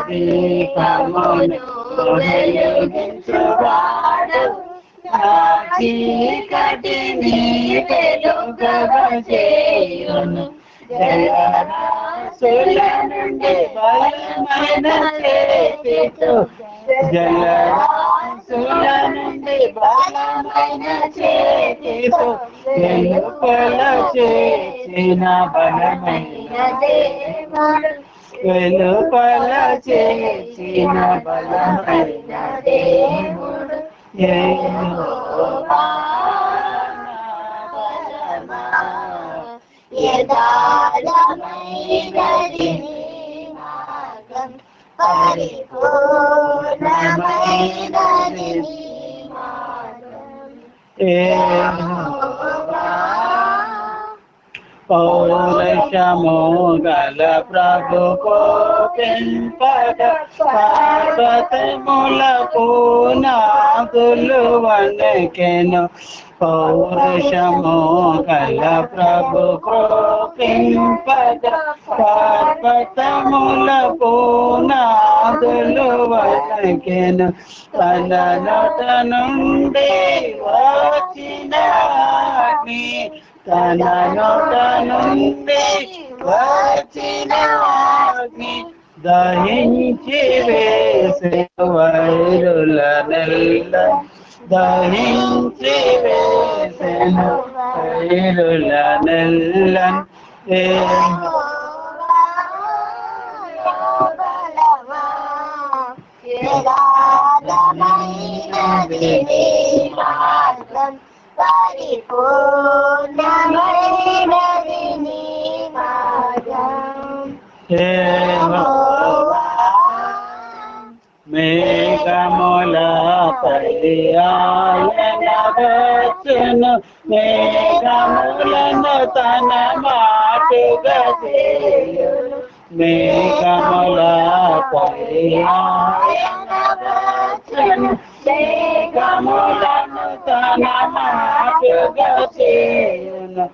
దీపమును వెలిగించువాడు, చీకటిని వెలుగజేయును. జలరాశుల నుండి బలమైన చేతితో, జలరాశుల నుండి బలమైన చేతితో వెలుపల చేసిన బలమైన దేవుడు, వెలుపల చేసిన బలమైన దేవుడు యెహోవా బలమా. యథార్థమైనది నీ మార్గం, పరిపూర్ణమైనది నీ మార్గం యెహోవా. పౌరుషము గల ప్రభు కోపింపగ, పర్వతములకు నాగులు వణకెను. పౌరుషము గల ప్రభు కోపింపగ, పర్వతములకు నాగులు వణకెను. తన నోట నుండి వచ్చిన అగ్ని, తన నోట నుండి వచ్చిన అగ్ని దహించి వేసే వైరుల నెల్ల, దహించి వేసెను వైరుల నెల్ల. పరిపూర్ణమైనది నీ మార్గం యెహోవా. మేఘములపై ఆయన వచ్చును, మేఘములను తన మాటుగా చేయును. మేఘములపై ఆయన వచ్చును, మేఘములను తన మాటుగా చేయును.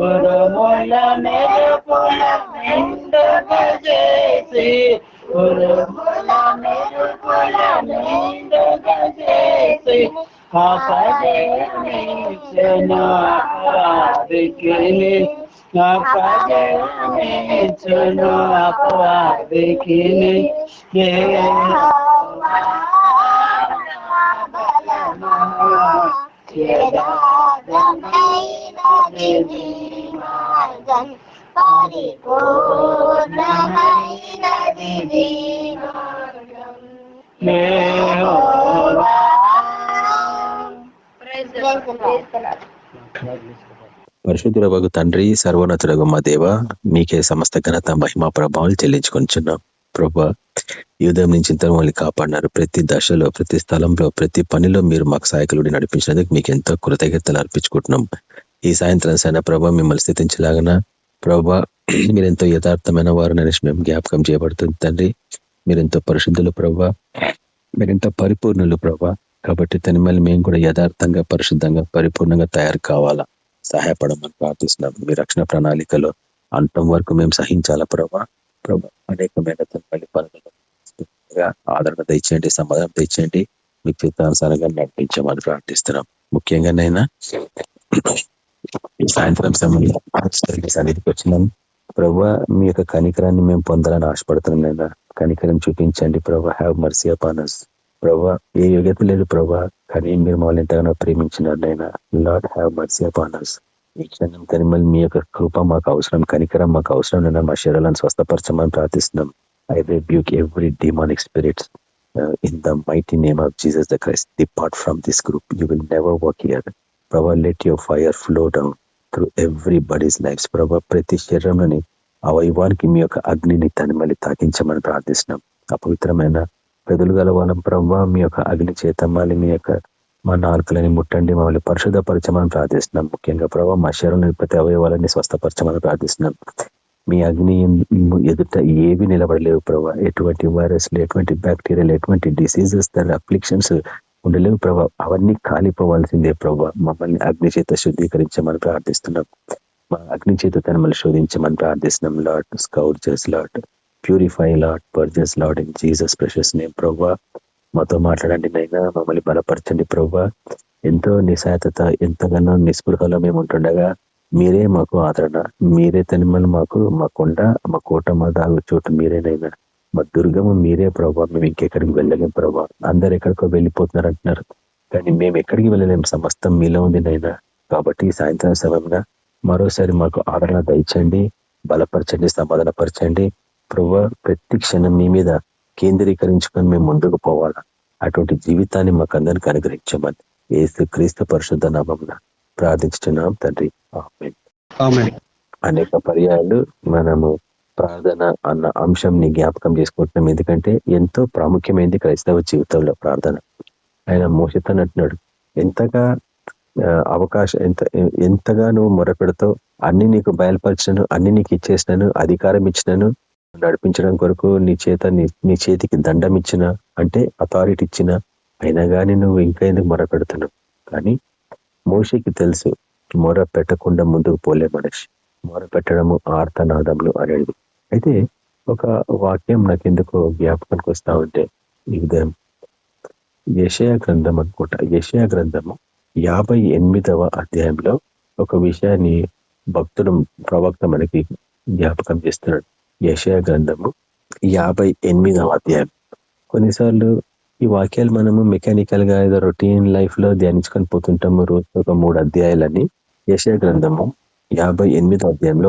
ఉరుముల మెరుపుల నిండుగా చేసి, ఉరుముల మెరుపుల నిండుగా చేసి అపజయమిచ్చెను అపవాదికి, అపజయమిచ్చెను అపవాదికి. యెహోవా బలమా. యథార్థమైనది నీ మార్గం, పరిపూర్ణమైనది నీ మార్గం యెహోవా. పరిశుద్ధుడగు తండ్రి, సర్వోన్నతుడగు మా దేవ, మీకే సమస్త ఘనత మహిమ ప్రభావాలు చెల్లించుకొనిచున్నాం. ప్రభా, ఈ ఉదయం నుంచి ఇంత మమ్మల్ని కాపాడినారు. ప్రతి దశలో, ప్రతి స్థలంలో, ప్రతి పనిలో మీరు మాకు సహాయకులుడి నడిపించినందుకు మీకు ఎంతో కృతజ్ఞతలు అర్పించుకుంటున్నాం. ఈ సాయంత్రం సైనా ప్రభా మిమ్మల్ని స్థితించలాగన ప్రభా, మీరెంతో యథార్థమైన వారు అనేసి మేము జ్ఞాపకం చేయబడుతుంది తండ్రి. మీరెంతో పరిశుద్ధులు ప్రభా, మీరెంతో పరిపూర్ణులు ప్రభా. కాబట్టి తన మళ్ళీ మేము కూడా యథార్థంగా, పరిశుద్ధంగా, పరిపూర్ణంగా తయారు కావాలా సహాయపడమని ప్రార్థిస్తున్నాం. మీ రక్షణ ప్రణాళికలో అంతం వరకు మేము సహించాలా ప్రభా. అనేకమైన తనపల్లి పనులను ఆదరణ తెచ్చేయండి, సమాధానం తెచ్చేయండి, మీ చిత్తానుసారంగా నడిపించమని ప్రార్థిస్తున్నాం. ముఖ్యంగానైనా ఈ సాయంత్రం సమయంలో సన్నిధికి వచ్చినాం ప్రభా. మీ యొక్క కనికరాన్ని మేము పొందాలని ఆశపడుతున్నాం నైనా. కనికరం చూపించండి ప్రభా. హ్యావ్ మర్సీ అపాన్ us ప్రభా. ఏ యోగ్యత లేదు ప్రభా, కానీ మీరు మమ్మల్ని ఎంతగానో ప్రేమించినారు నైనా. Lord have mercy upon us. ఈ క్షణం తనిమల్ మీ యొక్క కృప మాకు అవసరం, కనికరం మాకు అవసరం నైనా. మా శరీరాలను స్వస్థపరచమని ప్రార్థిస్తున్నాం. I rebuke every demonic spirit in the mighty name of Jesus the Christ. Depart from this group. You will never walk here. Prabha, let your fire flow down through everybody's lives. Prabha, ప్రతి శరీరంలోని అవయవానికి మీ యొక్క అగ్నిని తనిమల్లి తాకించమని ప్రార్థిస్తున్నాం. అపవిత్రమైన పెదలు గల వాళ్ళం ప్రభావ, మీ యొక్క అగ్ని చేత మళ్ళీ మీ యొక్క మా నాలుకలని ముట్టండి, మమ్మల్ని పరిశుద్ధపరచమని ప్రార్థిస్తున్నాం. ముఖ్యంగా ప్రభావ మా శరీరంలో ప్రతి అవయవాలని స్వస్థపరచమని ప్రార్థిస్తున్నాం. మీ అగ్ని ఎదుట ఏవి నిలబడలేవు ప్రభా. ఎటువంటి వైరస్లు, ఎటువంటి బ్యాక్టీరియాలు, ఎటువంటి డిసీజెస్, దాని అప్లికేషన్స్ ఉండలేవు ప్రభా. అవన్నీ కాలిపోవాల్సిందే ప్రభా. మమ్మల్ని అగ్ని చేత శుద్ధీకరించమని ప్రార్థిస్తున్నాం. మా అగ్ని చేత తనమల్ని శోధించమని ప్రార్థిస్తున్నాం. Lord scourges, Lord purify Lord, purges Lord in Jesus precious name. ప్రభువా మాతో మాట్లాడండి నైనా, మమ్మల్ని బలపరచండి ప్రభువా. ఎంతో నిస్సాయత, ఎంతగానో నిస్పృహలో మేము ఉంటుండగా మీరే మాకు ఆదరణ, మీరే తనిమలు మాకు, మా కొండ, మా కోట, మా దాగు చోటు మీరేనైనా, మా దుర్గము మీరే ప్రభావ. మేము ఇంకెక్కడికి వెళ్ళలేం ప్రభావ. అందరు ఎక్కడికో వెళ్ళిపోతున్నారు అంటున్నారు, కానీ మేము ఎక్కడికి వెళ్ళలేం, సమస్తం మీలో ఉంది నైనా. కాబట్టి ఈ సాయంత్రం సమయంగా మరోసారి మాకు ఆదరణ దయచండి, బలపరచండి, సమాధానపరచండి ప్రభువా. ప్రతి క్షణం మీ మీద కేంద్రీకరించుకొని మేము ముందుకు పోవాలా. అటువంటి జీవితాన్ని మాకు అందరికి అనుగ్రహించమని యేసు క్రీస్తు పరిశుద్ధ నామమున ప్రార్థించుతున్నాం తండ్రి, ఆమేన్. అనేక పర్యాయాలు మనము ప్రార్థన అన్న అంశంని జ్ఞాపకం చేసుకుంటున్నాం, ఎందుకంటే ఎంతో ప్రాముఖ్యమైనది క్రైస్తవ జీవితంలో ప్రార్థన. ఆయన మోషతో అంటున్నాడు, ఎంతగా నువ్వు మొరపెడతావు, అన్ని నీకు బయలుపరిచినను, అన్ని నీకు ఇచ్చేసినాను, అధికారం ఇచ్చినాను, నడిపించడం కొరకు నీ చేతికి దండం ఇచ్చిన, అంటే అథారిటీ ఇచ్చిన, అయినా కానీ నువ్వు ఇంకా ఎందుకు మొరపెడుతున్నావు. కానీ మోషేకి తెలుసు, మొర పెట్టకుండా ముందుకు పోలే మనిషి, మొర పెట్టడము ఆర్తనాదములు అనేది. అయితే ఒక వాక్యం నాకు ఎందుకో జ్ఞాపకానికి వస్తా ఉంటే, ఇది యెషయా గ్రంథం అనుకుంటా. యెషయా గ్రంథము 58వ అధ్యాయంలో ఒక విషయాన్ని భక్తుడు, ప్రవక్త మనకి జ్ఞాపకం చేస్తున్నాడు. యెషయా గ్రంథము 58వ అధ్యాయం. కొన్నిసార్లు ఈ వాక్యాలు మనము మెకానికల్ గా ఏదో రొటీన్ లైఫ్ లో ధ్యానించుకొని పోతుంటాము, రోజు ఒక 3 అధ్యాయాలని. యెషయా గ్రంథము 58వ అధ్యాయంలో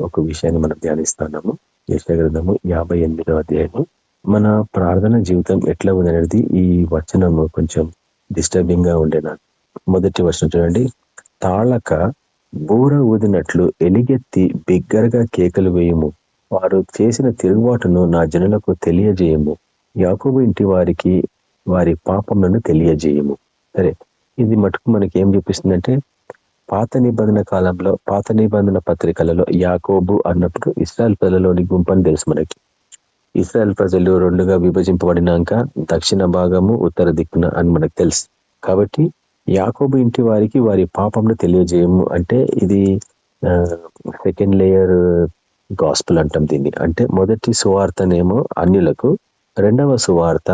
ఒక విషయాన్ని మనం ధ్యానిస్తున్నాము. యెషయా గ్రంథము 58వ అధ్యాయము. మన ప్రార్థన జీవితం ఎట్లా ఉందనేది ఈ వచనము కొంచెం డిస్టర్బింగ్ గా ఉండే నాకు. మొదటి వచనం చూడండి, తాళక బూర ఊదినట్లు ఎలిగెత్తి బిగ్గరగా కేకలు వేయము, వారు చేసిన తిరుగుబాటును నా జనులకు తెలియజేయము, యాకోబు ఇంటి వారికి వారి పాపములను తెలియజేయము. సరే, ఇది మటుకు మనకి ఏం చూపిస్తుందంటే, పాత నిబంధన కాలంలో, పాత నిబంధన పత్రికలలో యాకోబు అన్నప్పుడు ఇశ్రాయేల్ ప్రజలలోని గుంపని తెలుసు మనకి. ఇశ్రాయేల్ ప్రజలు 2గా విభజింపబడినాక దక్షిణ భాగము, ఉత్తర దిక్కున అని మనకు తెలుసు. కాబట్టి యాకోబు ఇంటి వారికి వారి పాపంను తెలియజేయము అంటే ఇది సెకండ్ లేయర్ గాస్పుల్ అంటాం దీన్ని. అంటే మొదటి సువార్తనేమో అన్యులకు, రెండవ సువార్త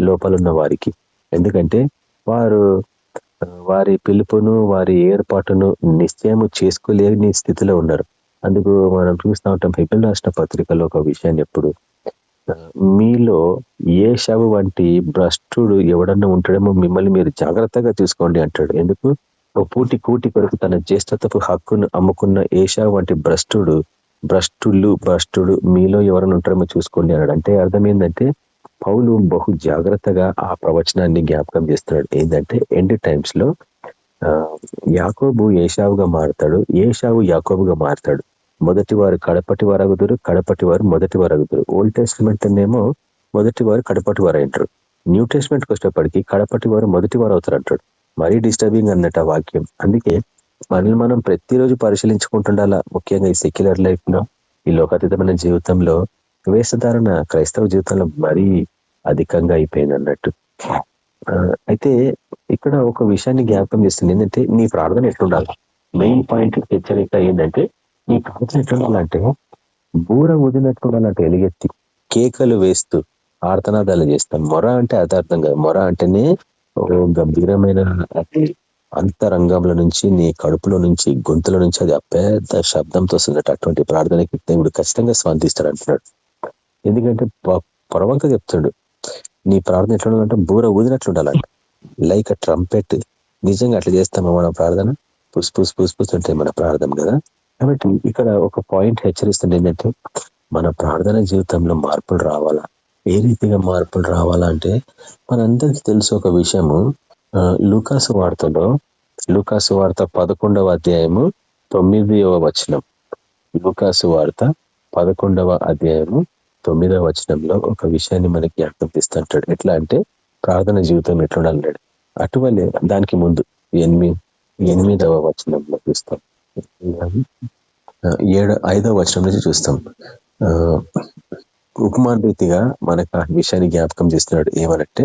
లోపలున్న వారికి. ఎందుకంటే వారు వారి పిలుపును, వారి ఏర్పాటును నిశ్చయము చేసుకోలేని స్థితిలో ఉన్నారు. అందుకు మనం చూస్తూ ఉంటాం హెబ్రీయులకు రాసిన పత్రికలో ఒక విషయాన్ని, ఎప్పుడు మీలో ఏశావు వంటి భ్రష్టుడు ఎవడన్నా ఉంటాడేమో మిమ్మల్ని మీరు జాగ్రత్తగా చూసుకోండి అంటాడు. ఎందుకు? ఒక కూటి కొరకు తన జ్యేష్ఠతపు హక్కును అమ్ముకున్న ఏశావు వంటి భ్రష్టుడు మీలో ఎవరైనా ఉంటారేమో చూసుకోండి అన్నాడు. అంటే అర్థం ఏంటంటే, పౌలు బహు జాగ్రత్తగా ఆ ప్రవచనాన్ని జ్ఞాపకం చేస్తున్నాడు. ఏంటంటే ఎండ్ టైమ్స్ లో యాకోబు ఏశావుగా మారుతాడు, ఏశావు యాకోబుగా మారుతాడు. మొదటి వారు కడపటి వారు అగుదురు, కడపటి వారు మొదటి వారు అగుదురు. ఓల్డ్ టెస్ట్మెంట్ ఏమో మొదటి వారు కడపటి వారు అంటారు, న్యూ టెస్ట్మెంట్కి వచ్చేటప్పటికి కడపటి వారు మొదటి వారు అవుతారు అంటాడు. మరీ డిస్టర్బింగ్ అన్నట్టు ఆ వాక్యం. అందుకే మనల్ని మనం ప్రతిరోజు పరిశీలించుకుంటుండాలా. ముఖ్యంగా ఈ సెక్యులర్ లైఫ్ లో, ఈ లోకాతీతమైన జీవితంలో వేషధారణ క్రైస్తవ జీవితంలో మరీ అధికంగా అయిపోయింది అన్నట్టు. అయితే ఇక్కడ ఒక విషయాన్ని జ్ఞాపకం చేస్తుంది, ఏంటంటే నీ ప్రార్థన ఎట్లుండాలి. మెయిన్ పాయింట్ హెచ్చరిక ఏంటంటే, నీ ప్రార్థన ఎట్లుండాలంటే బూర ఊదినట్లుండాలంటే, ఎలుగెత్తి కేకలు వేస్తూ ఆర్తనాదాలు చేస్తాం. మొర అంటే అర్థం కాదు, మొర అంటేనే గంభీరమైన అంతరంగంలో నుంచి, నీ కడుపులో నుంచి, గొంతులో నుంచి అది పెద్ద శబ్దంతో వస్తుందట. అటువంటి ప్రార్థనకి దేవుడు ఖచ్చితంగా స్పందిస్తాడు అంటున్నాడు. ఎందుకంటే పొరవంక చెప్తాడు, నీ ప్రార్థన ఎట్లా ఉండాలంటే బూర ఊదినట్లు ఉండాలంట, లైక్ అ ట్రంపెట్. నిజంగా అట్లా చేస్తామా మన ప్రార్థన? పుస్ ఉంటాయి మన ప్రార్థన కదా. కాబట్టి ఇక్కడ ఒక పాయింట్ హెచ్చరిస్తుంది, ఏంటంటే మన ప్రార్థన జీవితంలో మార్పులు రావాలా. ఏ రీతిగా మార్పులు రావాలా అంటే, మనందరికీ తెలుసు ఒక విషయము, లూకాసు వార్త 11వ అధ్యాయము 9వ వచనం. లూకాసు వార్త 11వ అధ్యాయము 9వ వచనంలో ఒక విషయాన్ని మనకి జ్ఞాపకం చేస్తుంటాడు. ఎట్లా అంటే ప్రార్థన జీవితం ఎట్లా ఉండాలన్నాడు. అటువలే దానికి ముందు 8వ వచనంలో చూస్తాం, 5వ వచనం నుంచి చూస్తాం. ఉపమాన రీతిగా మనకు ఆ విషయాన్ని జ్ఞాపకం చేస్తున్నాడు. ఏమనంటే,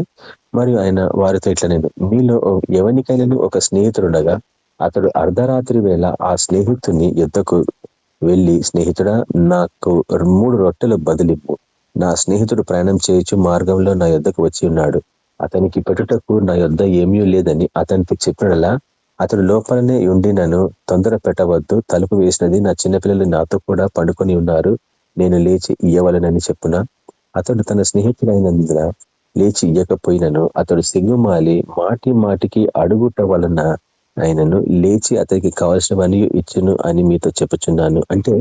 మరియు ఆయన వారితో ఇట్లా, నేను మీలో ఎవరికైనా ఒక స్నేహితుడుండగా అతడు అర్ధరాత్రి వేళ ఆ స్నేహితుని యుద్ధకు వెళ్ళి, స్నేహితుడా నాకు 3 రొట్టెలు బదిలివ్వు, నా స్నేహితుడు ప్రయాణం చేయొచ్చు మార్గంలో నా యొద్దకు వచ్చి ఉన్నాడు, అతనికి పెట్టుటకు నా యొద్ద ఏమీ లేదని అతనికి చెప్పినలా అతడు లోపలనే ఉండి నన్ను తొందర పెట్టవద్దు, తలుపు వేసినది, నా చిన్నపిల్లలు నాతో కూడా పండుకొని ఉన్నారు, నేను లేచి ఇయ్యవలనని చెప్పున. అతడు తన స్నేహితుడైనందున లేచి ఇయ్యకపోయినను అతడు సిగ్గుమాలి మాటికి అడుగుట వలన ఆయనను లేచి అతనికి కావలసినవన్నీ ఇచ్చును అని మీతో చెప్పుచున్నాను. అంటే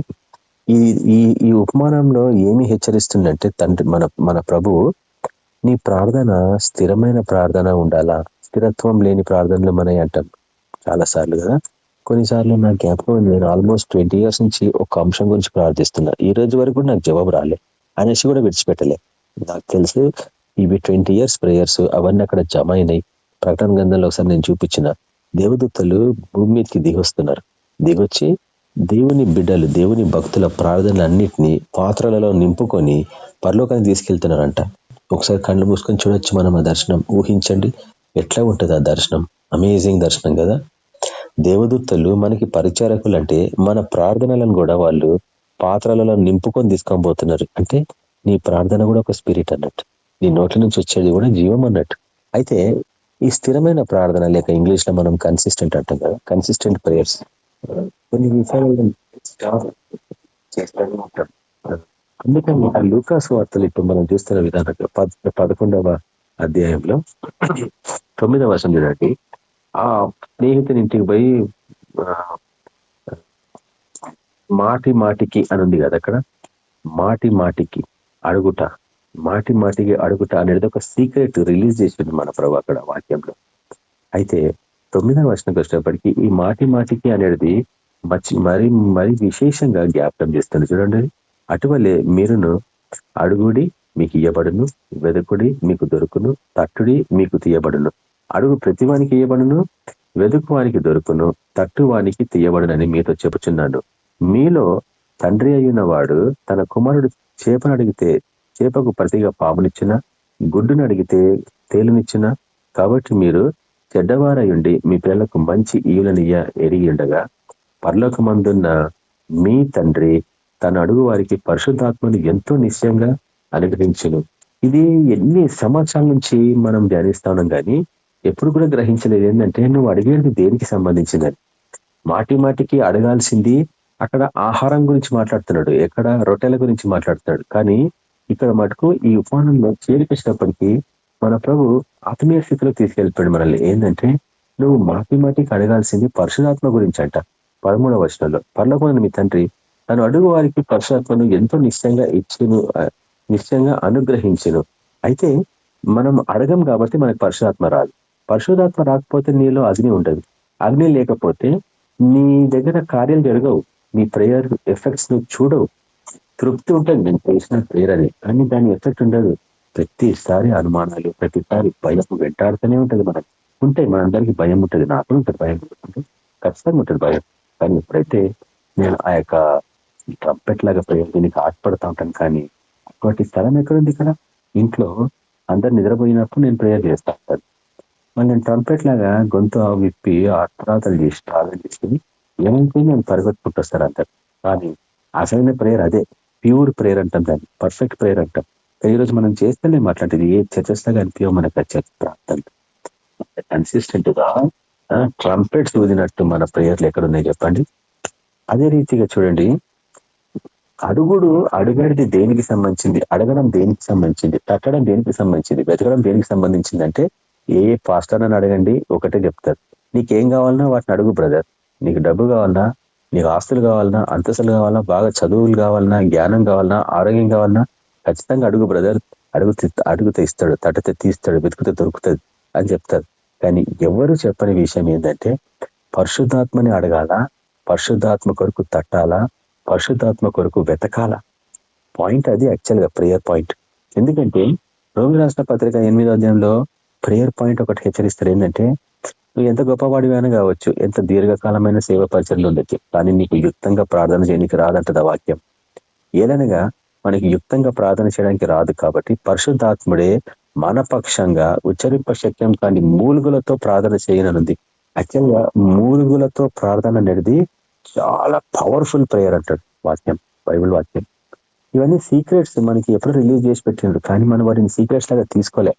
ఈ ఉపమానంలో ఏమి హెచ్చరిస్తుందంటే తండ్రి మన ప్రభువు, నీ ప్రార్థన స్థిరమైన ప్రార్థన ఉండాలా. స్థిరత్వం లేని ప్రార్థనలు మనవి అంటాం చాలా సార్లు కదా. కొన్నిసార్లు నా జ్ఞాపకం నేను ఆల్మోస్ట్ 20 years నుంచి ఒక అంశం గురించి ప్రార్థిస్తున్నా, ఈ రోజు వరకు నాకు జవాబు రాలే అనేసి కూడా విడిచిపెట్టలే. నాకు తెలుసు ఇవి 20 years ప్రేయర్స్, అవన్నీ అక్కడ జమ అయినాయి. ప్రకటన గ్రంథంలో ఒకసారి నేను చూపించిన దేవదూతలు భూమి మీదకి దిగొస్తున్నారు, దిగొచ్చి దేవుని బిడ్డలు, దేవుని భక్తుల ప్రార్థనలన్నిటినీ పాత్రలలో నింపుకొని పరలోకానికి తీసుకెళ్తున్నారంట. ఒకసారి కళ్ళు మూసుకొని చూడొచ్చు మనం ఆ దర్శనం. ఊహించండి ఎట్లా ఉంటుంది ఆ దర్శనం. అమేజింగ్ దర్శనం కదా. దేవదూతలు మనకి పరిచారకులు, అంటే మన ప్రార్థనలను కూడా వాళ్ళు పాత్రలలో నింపుకొని తీసుకొని పోతున్నారు. అంటే నీ ప్రార్థన కూడా ఒక స్పిరిట్ అన్నట్టు, నీ నోట్ల నుంచి వచ్చేది కూడా జీవం అన్నట్టు. అయితే ఈ స్థిరమైన ప్రార్థన, లేక ఇంగ్లీష్ లో మనం కన్సిస్టెంట్ అంటాం కదా, కన్సిస్టెంట్ ప్రేయర్స్ కొన్ని విషయాలు చేస్తూనే ఉంటాం. అందుకని ఆ లూకాసు వార్తలు ఇప్పుడు మనం చూస్తున్న విధానంలో 11వ అధ్యాయంలో 9వ వచనం చూడండి. ఆ స్నేహితుని ఇంటికి పోయి మాటికి అని ఉంది కదా అక్కడ. మాటికి అడుగుట అనేది ఒక సీక్రెట్ రిలీజ్ చేసింది మన ప్రభు అక్కడ వాక్యంలో. అయితే 9వ వచనంకి వచ్చేటప్పటికి ఈ మాటికి అనేది మరి విశేషంగా జ్ఞాపకం చేస్తుంది చూడండి. అటువలే మీరును అడుగుడి మీకు ఇయ్యబడును, వెదుకుడి మీకు దొరుకును, తట్టుడి మీకు తీయబడును. అడుగు ప్రతివానికి ఇయ్యబడును, వెదుకు వానికి దొరుకును, తట్టు వానికి తీయబడునని మీతో చెప్పుచున్నాను. మీలో తండ్రి అయిన వాడు తన కుమారుడు చేపను అడిగితే చేపకు ప్రతిగా పామునిచ్చిన, గుడ్డును అడిగితే తేలునిచ్చిన. కాబట్టి మీరు చెడ్డవారయుండి మీ పిల్లలకు మంచి ఈవులనియ్య ఎరిగి ఉండగా పరలోకమందున్న మీ తండ్రి తన అడుగు వారికి పరిశుద్ధాత్మను ఎంతో నిశ్చయంగా అనుగ్రహించును. ఇది ఎన్ని సంవత్సరాల నుంచి మనం ధ్యానిస్తా ఉన్నాం కానీ ఎప్పుడు కూడా గ్రహించలేదు ఏంటంటే నువ్వు అడిగేది దేనికి సంబంధించిందని. మాటికి అడగాల్సింది అక్కడ ఆహారం గురించి మాట్లాడుతున్నాడు, ఎక్కడ రొట్టెల గురించి మాట్లాడుతున్నాడు. కానీ ఇక్కడ మటుకు ఈ ఉపమానంలో చేరిపించినప్పటికీ మన ప్రభు ఆత్మీయ స్థితిలో తీసుకెళ్ళిపోయాడు మనల్ని. ఏంటంటే నువ్వు మాటికి అడగాల్సింది పరిశుధాత్మ గురించి అంట. 13వ వచనంలో పరలోకమందు మీ తండ్రి తను అడుగు వారికి పరిశుధాత్మను ఎంతో నిశ్చయంగా అనుగ్రహించును. అయితే మనం అడగం కాబట్టి మనకు పరిశుధాత్మ రాదు. పరిశుధాత్మ రాకపోతే నీలో అగ్ని ఉండదు. అగ్ని లేకపోతే నీ దగ్గర కార్యాలు జరగవు, నీ ప్రేయర్ ఎఫెక్ట్స్ నువ్వు చూడవు. తృప్తి ఉంటుంది నేను చేసిన ప్రేయర్ అని, కానీ దాని ఎఫెక్ట్ ఉండదు. ప్రతిసారి అనుమానాలు, ప్రతిసారి భయం వెంటాడుతూనే ఉంటుంది. మనకు ఉంటాయి, మనందరికీ భయం ఉంటుంది, నాకు ఉంటుంది భయం, ఖచ్చితంగా ఉంటుంది భయం. కానీ ఎప్పుడైతే నేను ఆ యొక్క ట్రంపెట్ లాగా ప్రేయర్ దీనికి ఆశపడతా ఉంటాను. కానీ అటువంటి స్థలం ఎక్కడుంది? ఇక్కడ ఇంట్లో అందరు నిద్రపోయినప్పుడు నేను ప్రేయర్ చేస్తా ఉంటాను. మళ్ళీ నేను ట్రంపెట్ లాగా గొంతు విప్పి ఆత్రాతలు చేసి ప్రార్థన చేసి ఏమైతే నేను పరిగెత్తుకుంటూ వస్తారు అంటారు. కానీ అసలైన ప్రేయర్ అదే, ప్యూర్ ప్రేయర్ అంటాం, దాన్ని పర్ఫెక్ట్ ప్రేయర్ అంటాం. ఈరోజు మనం చేస్తేనే మాట్లాడేది ఏ చర్చస్ లాగా అనిపించవు మనకు చర్చ ప్రార్థన. కన్సిస్టెంట్ గా ట్రంపెట్స్ ఊదినట్టు మన ప్రేయర్లు ఎక్కడున్నాయి చెప్పండి. అదే రీతిగా చూడండి, అడుగడిది దేనికి సంబంధించింది, అడగడం దేనికి సంబంధించింది, తట్టడం దేనికి సంబంధించింది, వెతకడం దేనికి సంబంధించింది అంటే ఏ పాస్టర్ అని అడగండి ఒకటే చెప్తారు. నీకేం కావాలన్నా వాటిని అడుగు బ్రదర్. నీకు డబ్బు కావాలన్నా, నీకు ఆస్తులు కావాలన్నా, అంతస్తులు కావాలన్నా, బాగా చదువులు కావాలన్నా, జ్ఞానం కావాలన్నా, ఆరోగ్యం కావాలన్నా ఖచ్చితంగా అడుగు బ్రదర్. అడుగుతే ఇస్తాడు, తట్టితే తీస్తాడు, వెతుకుతే దొరుకుతుంది అని చెప్తారు. కానీ ఎవరు చెప్పని విషయం ఏంటంటే పరిశుద్ధాత్మని అడగాల, పరిశుద్ధాత్మ కొరకు తట్టాలా, పరిశుద్ధాత్మ కొరకు వెతకాల. పాయింట్ అది యాక్చువల్గా ప్రేయర్ పాయింట్. ఎందుకంటే రోమి రాష్ట్ర పత్రిక 8వ అధ్యాయంలో ప్రేయర్ పాయింట్ ఒకటి హెచ్చరిస్తారు. ఏంటంటే నువ్వు ఎంత గొప్పవాడివైనా కావచ్చు, ఎంత దీర్ఘకాలమైన సేవ పరిచర్లు ఉండొచ్చు, కానీ నీకు యుక్తంగా ప్రార్థన చేయడానికి రాదంటది ఆ వాక్యం. ఏదనగా మనకి యుక్తంగా ప్రార్థన చేయడానికి రాదు కాబట్టి పరిశుద్ధాత్ముడే మన పక్షంగా ఉచ్చరింప శక్యం కానీ మూలుగులతో ప్రార్థన చేయనుంది. యాక్చువల్గా మూలుగులతో ప్రార్థన అనేది చాలా పవర్ఫుల్ ప్రేయర్ అంటాడు. వాక్యం, బైబిల్ వాక్యం. ఇవన్నీ సీక్రెట్స్ మనకి ఎప్పుడు రిలీజ్ చేసి పెట్టిండ్రు, కానీ మనం వాటిని సీక్రెట్స్ లాగా తీసుకోలే.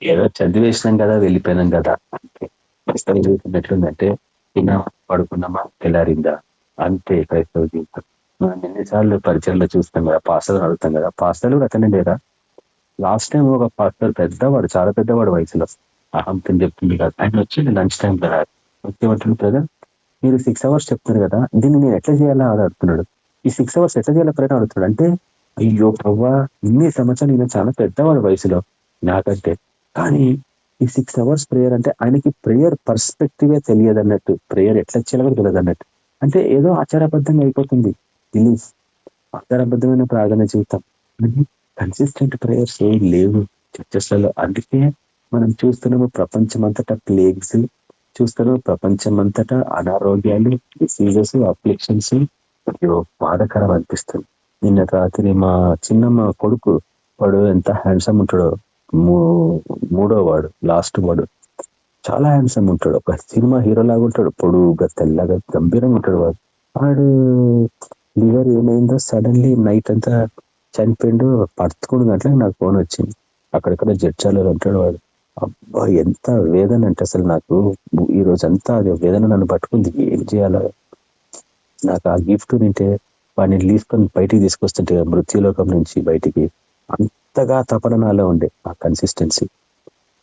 ఏదో చదివేసినాం కదా, వెళ్ళిపోయినాం కదా అంతే. క్రైస్తవ జీవితం ఎట్లుందంటే తిన్నామా, పడుకున్నామా, తెల్లారిందా అంతే క్రైస్తవ జీవితం. మనం ఎన్నిసార్లు పరిచయంలో చూస్తాం కదా, పాస్టర్లు అడుగుతాం కదా, పాస్టర్లు కూడా అతనే లేరా? లాస్ట్ టైం ఒక పాస్టర్ పెద్దవాడు, చాలా పెద్దవాడు వయసులో, అహంతో చెప్తుంది కదా, ఆయన వచ్చి లంచ్ టైం కదా వచ్చేమంటాడు, బ్రదర్ మీరు 6 hours చెప్తున్నారు కదా, దీన్ని నేను ఎట్లా చేయాలా అని అడుగుతున్నాడు. ఈ 6 hours ఎట్లా చేయాలా ప్రయత్నం అడుగుతున్నాడు. అంటే అయ్యో ప్రవ్వా, ఇన్ని సంవత్సరాలు ఈయన చాలా పెద్దవాడు వయసులో నాకంటే, కానీ ఈ 6 hours ప్రేయర్ అంటే ఆయనకి ప్రేయర్ పర్స్పెక్టివే తెలియదు అన్నట్టు, ప్రేయర్ ఎట్లా చేయాలో తెలియదు అన్నట్టు. అంటే ఏదో ఆచారబద్ధంగా అయిపోతుంది, బిలీఫ్, ఆచారబద్ధమైన ప్రార్థన జీవితం, కన్సిస్టెంట్ ప్రేయర్స్ లేవు చర్చెస్లలో. అందుకే మనం చూస్తున్నాము ప్రపంచమంతటా ప్లేగ్స్, చూస్తున్నాము ప్రపంచమంతటా అనారోగ్యాలు, డిసీజెస్, అఫ్లిక్షన్స్. బాధకరం అనిపిస్తుంది. నిన్న రాత్రి మా చిన్నమ్మ కొడుకు, వాడు ఎంత హ్యాండ్సమ్ ఉంటాడో, మూడో వాడు, లాస్ట్ వాడు చాలా హ్యాండ్సమ్ ఉంటాడు, ఒక సినిమా హీరో లాగా ఉంటాడు, పొడుగా తెల్లగా గంభీరంగా ఉంటాడు. వాడు లివర్ ఏమైందో సడన్లీ నైట్ అంతా చనిపోయిండు. 11 గంటలకు నాకు ఫోన్ వచ్చింది, అక్కడక్కడ జడ్చాలలో ఉంటాడు వాడు. అబ్బా ఎంత వేదన అంటే అసలు నాకు ఈ రోజంతా అది వేదన నన్ను పట్టుకుంది. ఏం చేయాలో నాకు ఆ గిఫ్ట్ నింటే వాడిని తీసుకొని బయటికి తీసుకొస్తుంటే మృత్యులోకం నుంచి బయటికి, అంతగా తపన నాలో ఉండే ఆ కన్సిస్టెన్సీ.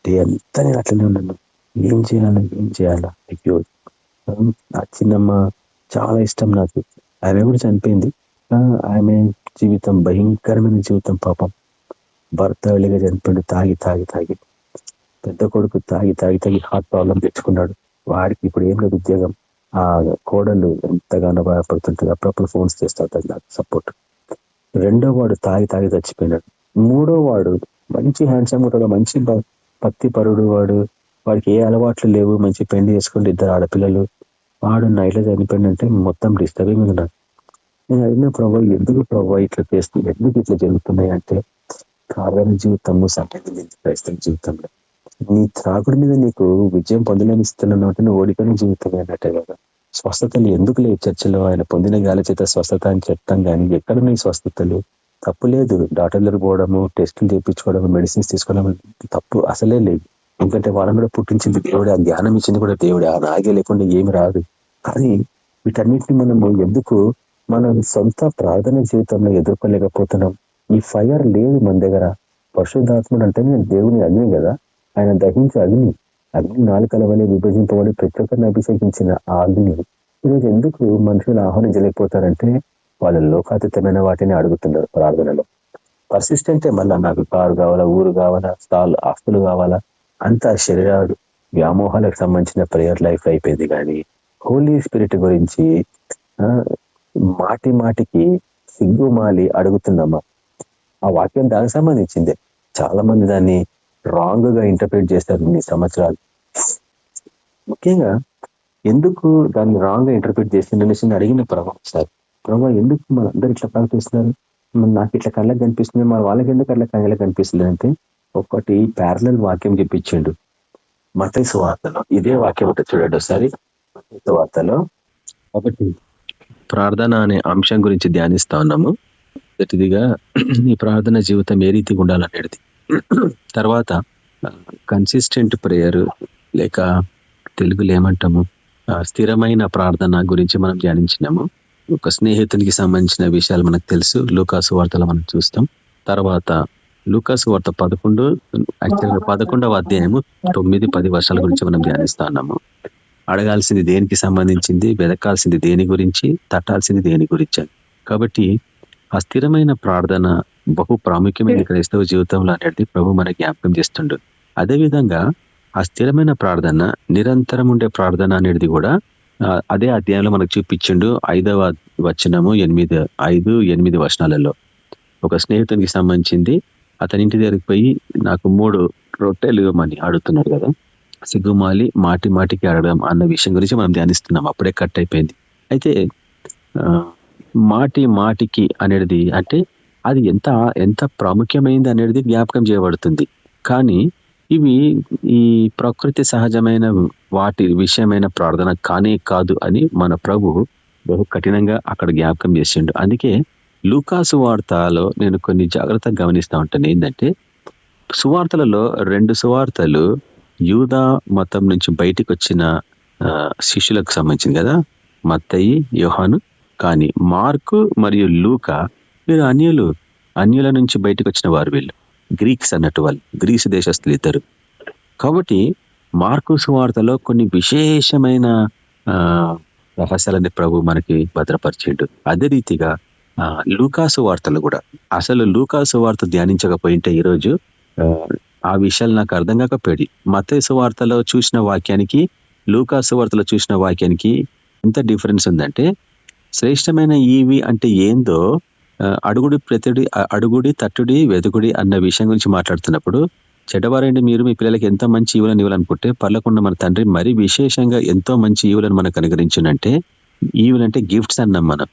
డే అంతా నేను అట్లనే ఉన్నాను, ఏం చేయాలా. అయ్యో ఆ చిన్నమ్మ చాలా ఇష్టం నాకు, ఆమె కూడా చనిపోయింది. ఆమె జీవితం భయంకరమైన జీవితం పాపం. భర్త వెళ్ళిగా చనిపోయాడు తాగి. పెద్ద కొడుకు తాగి హార్ట్ ప్రాబ్లం తెచ్చుకున్నాడు. వాడికి ఇప్పుడు ఏం లేదు ఉద్యోగం. ఆ కోడలు ఎంతగానో బాధపడుతుంటుంది, అప్పుడప్పుడు ఫోన్స్ చేస్తాడు నాకు సపోర్ట్. 2వ వాడు తాగి చచ్చిపోయినాడు. 3వ వాడు మంచి హ్యాండ్సమ్ ఉంటాడు, మంచి భక్తి పరుడు వాడు, వాడికి ఏ అలవాట్లు లేవు, మంచి పెళ్లి చేసుకుంటే 2 ఆడపిల్లలు. వాడు నైట్లో చనిపోయిందంటే మొత్తం డిస్టర్బింగ్ ఉన్నాడు. నేను అడిగిన ప్రభావ, ఎందుకు ప్రభావ ఇట్లా చేస్తుంది, ఎందుకు ఇట్లా జరుగుతున్నాయి అంటే, ప్రార్థన జీవితము సంబంధించి క్రైస్తవ జీవితంలో నీ త్రాగుడి మీద నీకు విజయం పొందలేని స్థితిలో ఉంటే నువ్వు ఓడిపోయిన జీవితం అన్నట్టే కదా. స్వస్థతలు ఎందుకు లేవు చర్చలో? ఆయన పొందిన గాలి చేత స్వస్థత అని చెప్తాం, కానీ ఎక్కడ నీ స్వస్థతలు? తప్పు లేదు, డాక్టర్ దగ్గర పోవడము, టెస్టులు చేయించుకోవడము, మెడిసిన్స్ తీసుకోవడం తప్పు అసలే లేదు. ఎందుకంటే వాళ్ళని కూడా పుట్టించింది దేవుడే, ఆ జ్ఞానం ఇచ్చింది కూడా దేవుడే, ఆ నాగే లేకుండా ఏమి రాదు. కానీ వీటన్నిటిని మనము ఎందుకు మన సొంత ప్రార్థన జీవితంలో ఎదుర్కోలేకపోతున్నాం? ఈ ఫైర్ లేదు మన దగ్గర. పరిశుద్ధాత్ముడు అంటే దేవుని అగ్ని కదా, ఆయన దహించే అగ్ని 4 వలె విభజింపబడి ప్రతి ఒక్కరిని అభిషేకించిన ఆ అగ్ని ఈరోజు ఎందుకు మనుషులు ఆహ్వానించలేకపోతారంటే, వాళ్ళ లోకాతీతమైన వాటిని అడుగుతున్నారు ప్రార్థనలో. పర్సిస్టెంటే, మళ్ళా నాకు కారు కావాలా, ఊరు కావాలా, ఆస్తులు కావాలా, అంతా శరీర వ్యామోహాలకు సంబంధించిన ప్రేయర్ లైఫ్ అయిపోయింది. కానీ హోలీ స్పిరిట్ గురించి మాటికి సిగ్గుమాలి అడుగుతున్నామా? ఆ వాక్యం దానికి సంబంధించిందే. చాలా మంది దాన్ని రాంగ్ గా ఇంటర్ప్రిట్ చేస్తారు ఇన్ని సంవత్సరాలు. ముఖ్యంగా ఎందుకు దాన్ని రాంగ్ గా ఇంటర్ప్రిట్ చేసిందని అడిగిన ప్రభావం సార్, ప్రభావ ఎందుకు మన అందరు ఇట్లా ప్రవర్తిస్తున్నారు, నాకు ఇట్లా కళ్ళకి కనిపిస్తుంది, మన వాళ్ళకి ఎందుకు అట్లా కళ్ళకి కనిపిస్తుంది అంటే, ఒకటి ప్యారలల్ వాక్యం చెప్పించిండు మత్తయి సువార్తలో. ఇదే వాక్యం ఉంటుంది చూడండి ఒకసారి, మత్తయి సువార్తలో. కాబట్టి ప్రార్థన అనే అంశం గురించి ధ్యానిస్తా ఉన్నాము. మొదటిదిగా ఈ ప్రార్థన జీవితం ఏ రీతిగా ఉండాలనేది, తర్వాత కన్సిస్టెంట్ ప్రేయర్ లేక తెలుగులో ఏమంటాము స్థిరమైన ప్రార్థన గురించి మనం ధ్యానించినాము. ఒక స్నేహితునికి సంబంధించిన విషయాలు మనకు తెలుసు, లూకాసు వార్తలో మనం చూస్తాం. తర్వాత లూకాసు వార్త 11వ అధ్యాయము 9-10 వర్షాల గురించి మనం ధ్యానిస్తా ఉన్నాము. అడగాల్సింది దేనికి సంబంధించింది, వెదకాల్సింది దేని గురించి, తట్టాల్సింది దేని గురించి. కాబట్టి ఆ స్థిరమైన ప్రార్థన బహు ప్రాముఖ్యమైన క్రైస్తవ జీవితంలో అనేది ప్రభు మనకి జ్ఞాపకం చేస్తుండు. అదేవిధంగా ఆ స్థిరమైన ప్రార్థన, నిరంతరం ఉండే ప్రార్థన అనేది కూడా అదే అధ్యాయంలో మనకు చూపించిండు. 5వ వచనము 5-8 వచనాలలో ఒక స్నేహితునికి సంబంధించింది. అతని ఇంటి దగ్గరికి పోయి నాకు 3 రొట్టెలు ఇవ్వమని అడుగుతున్నాడు కదా. సిగ్గుమాలి మాటికి అడగడం అన్న విషయం గురించి మనం ధ్యానిస్తున్నాం. అప్పుడే కట్ అయిపోయింది. అయితే మాటికి అనేది అంటే అది ఎంత ప్రాముఖ్యమైంది అనేది జ్ఞాపకం చేయబడుతుంది. కానీ ఇవి ఈ ప్రకృతి సహజమైన వాటి విషయమైన ప్రార్థన కానే కాదు అని మన ప్రభు బహు కఠినంగా అక్కడ జ్ఞాపకం చేసిండు. అందుకే లూకాసు వార్తలో నేను కొన్ని జాగ్రత్తగా గమనిస్తూ ఉంటాను. ఏంటంటే సువార్తలలో 2 సువార్తలు యూదా మతం నుంచి బయటికి వచ్చిన శిష్యులకు సంబంధించింది కదా, మత్తయి, యోహాను. కానీ మార్కు మరియు లూకా వీరు అన్యుల నుంచి బయటకు వచ్చిన వారు. వీళ్ళు గ్రీక్స్ అన్నట్టు, వాళ్ళు గ్రీసు దేశస్తులు ఇద్దరు. కాబట్టి మార్కు సువార్తలో కొన్ని విశేషమైన రహస్యాలని ప్రభు మనకి భద్రపరిచిండు. అదే రీతిగా లూకాసు వార్తలు కూడా. అసలు లూకాసు వార్త ధ్యానించకపోయింటే ఈరోజు ఆ విషయాలు నాకు అర్థం కాకపోయి. మత్తయి సువార్తలో చూసిన వాక్యానికి లూకాసు వార్తలో చూసిన వాక్యానికి ఎంత డిఫరెన్స్ ఉందంటే, శ్రేష్టమైన ఈవి అంటే ఏందో అడుగుడి తట్టుడి వెదుగుడి అన్న విషయం గురించి మాట్లాడుతున్నప్పుడు, చెడ్డవారండి మీరు మీ పిల్లలకి ఎంత మంచి ఈవులను ఇవ్వాలనుకుంటే పర్లకుండా మన తండ్రి మరీ విశేషంగా ఎంతో మంచి ఈవులను మనకు అనుగ్రహించునంటే, ఈవులంటే గిఫ్ట్స్ అన్నాం మనం.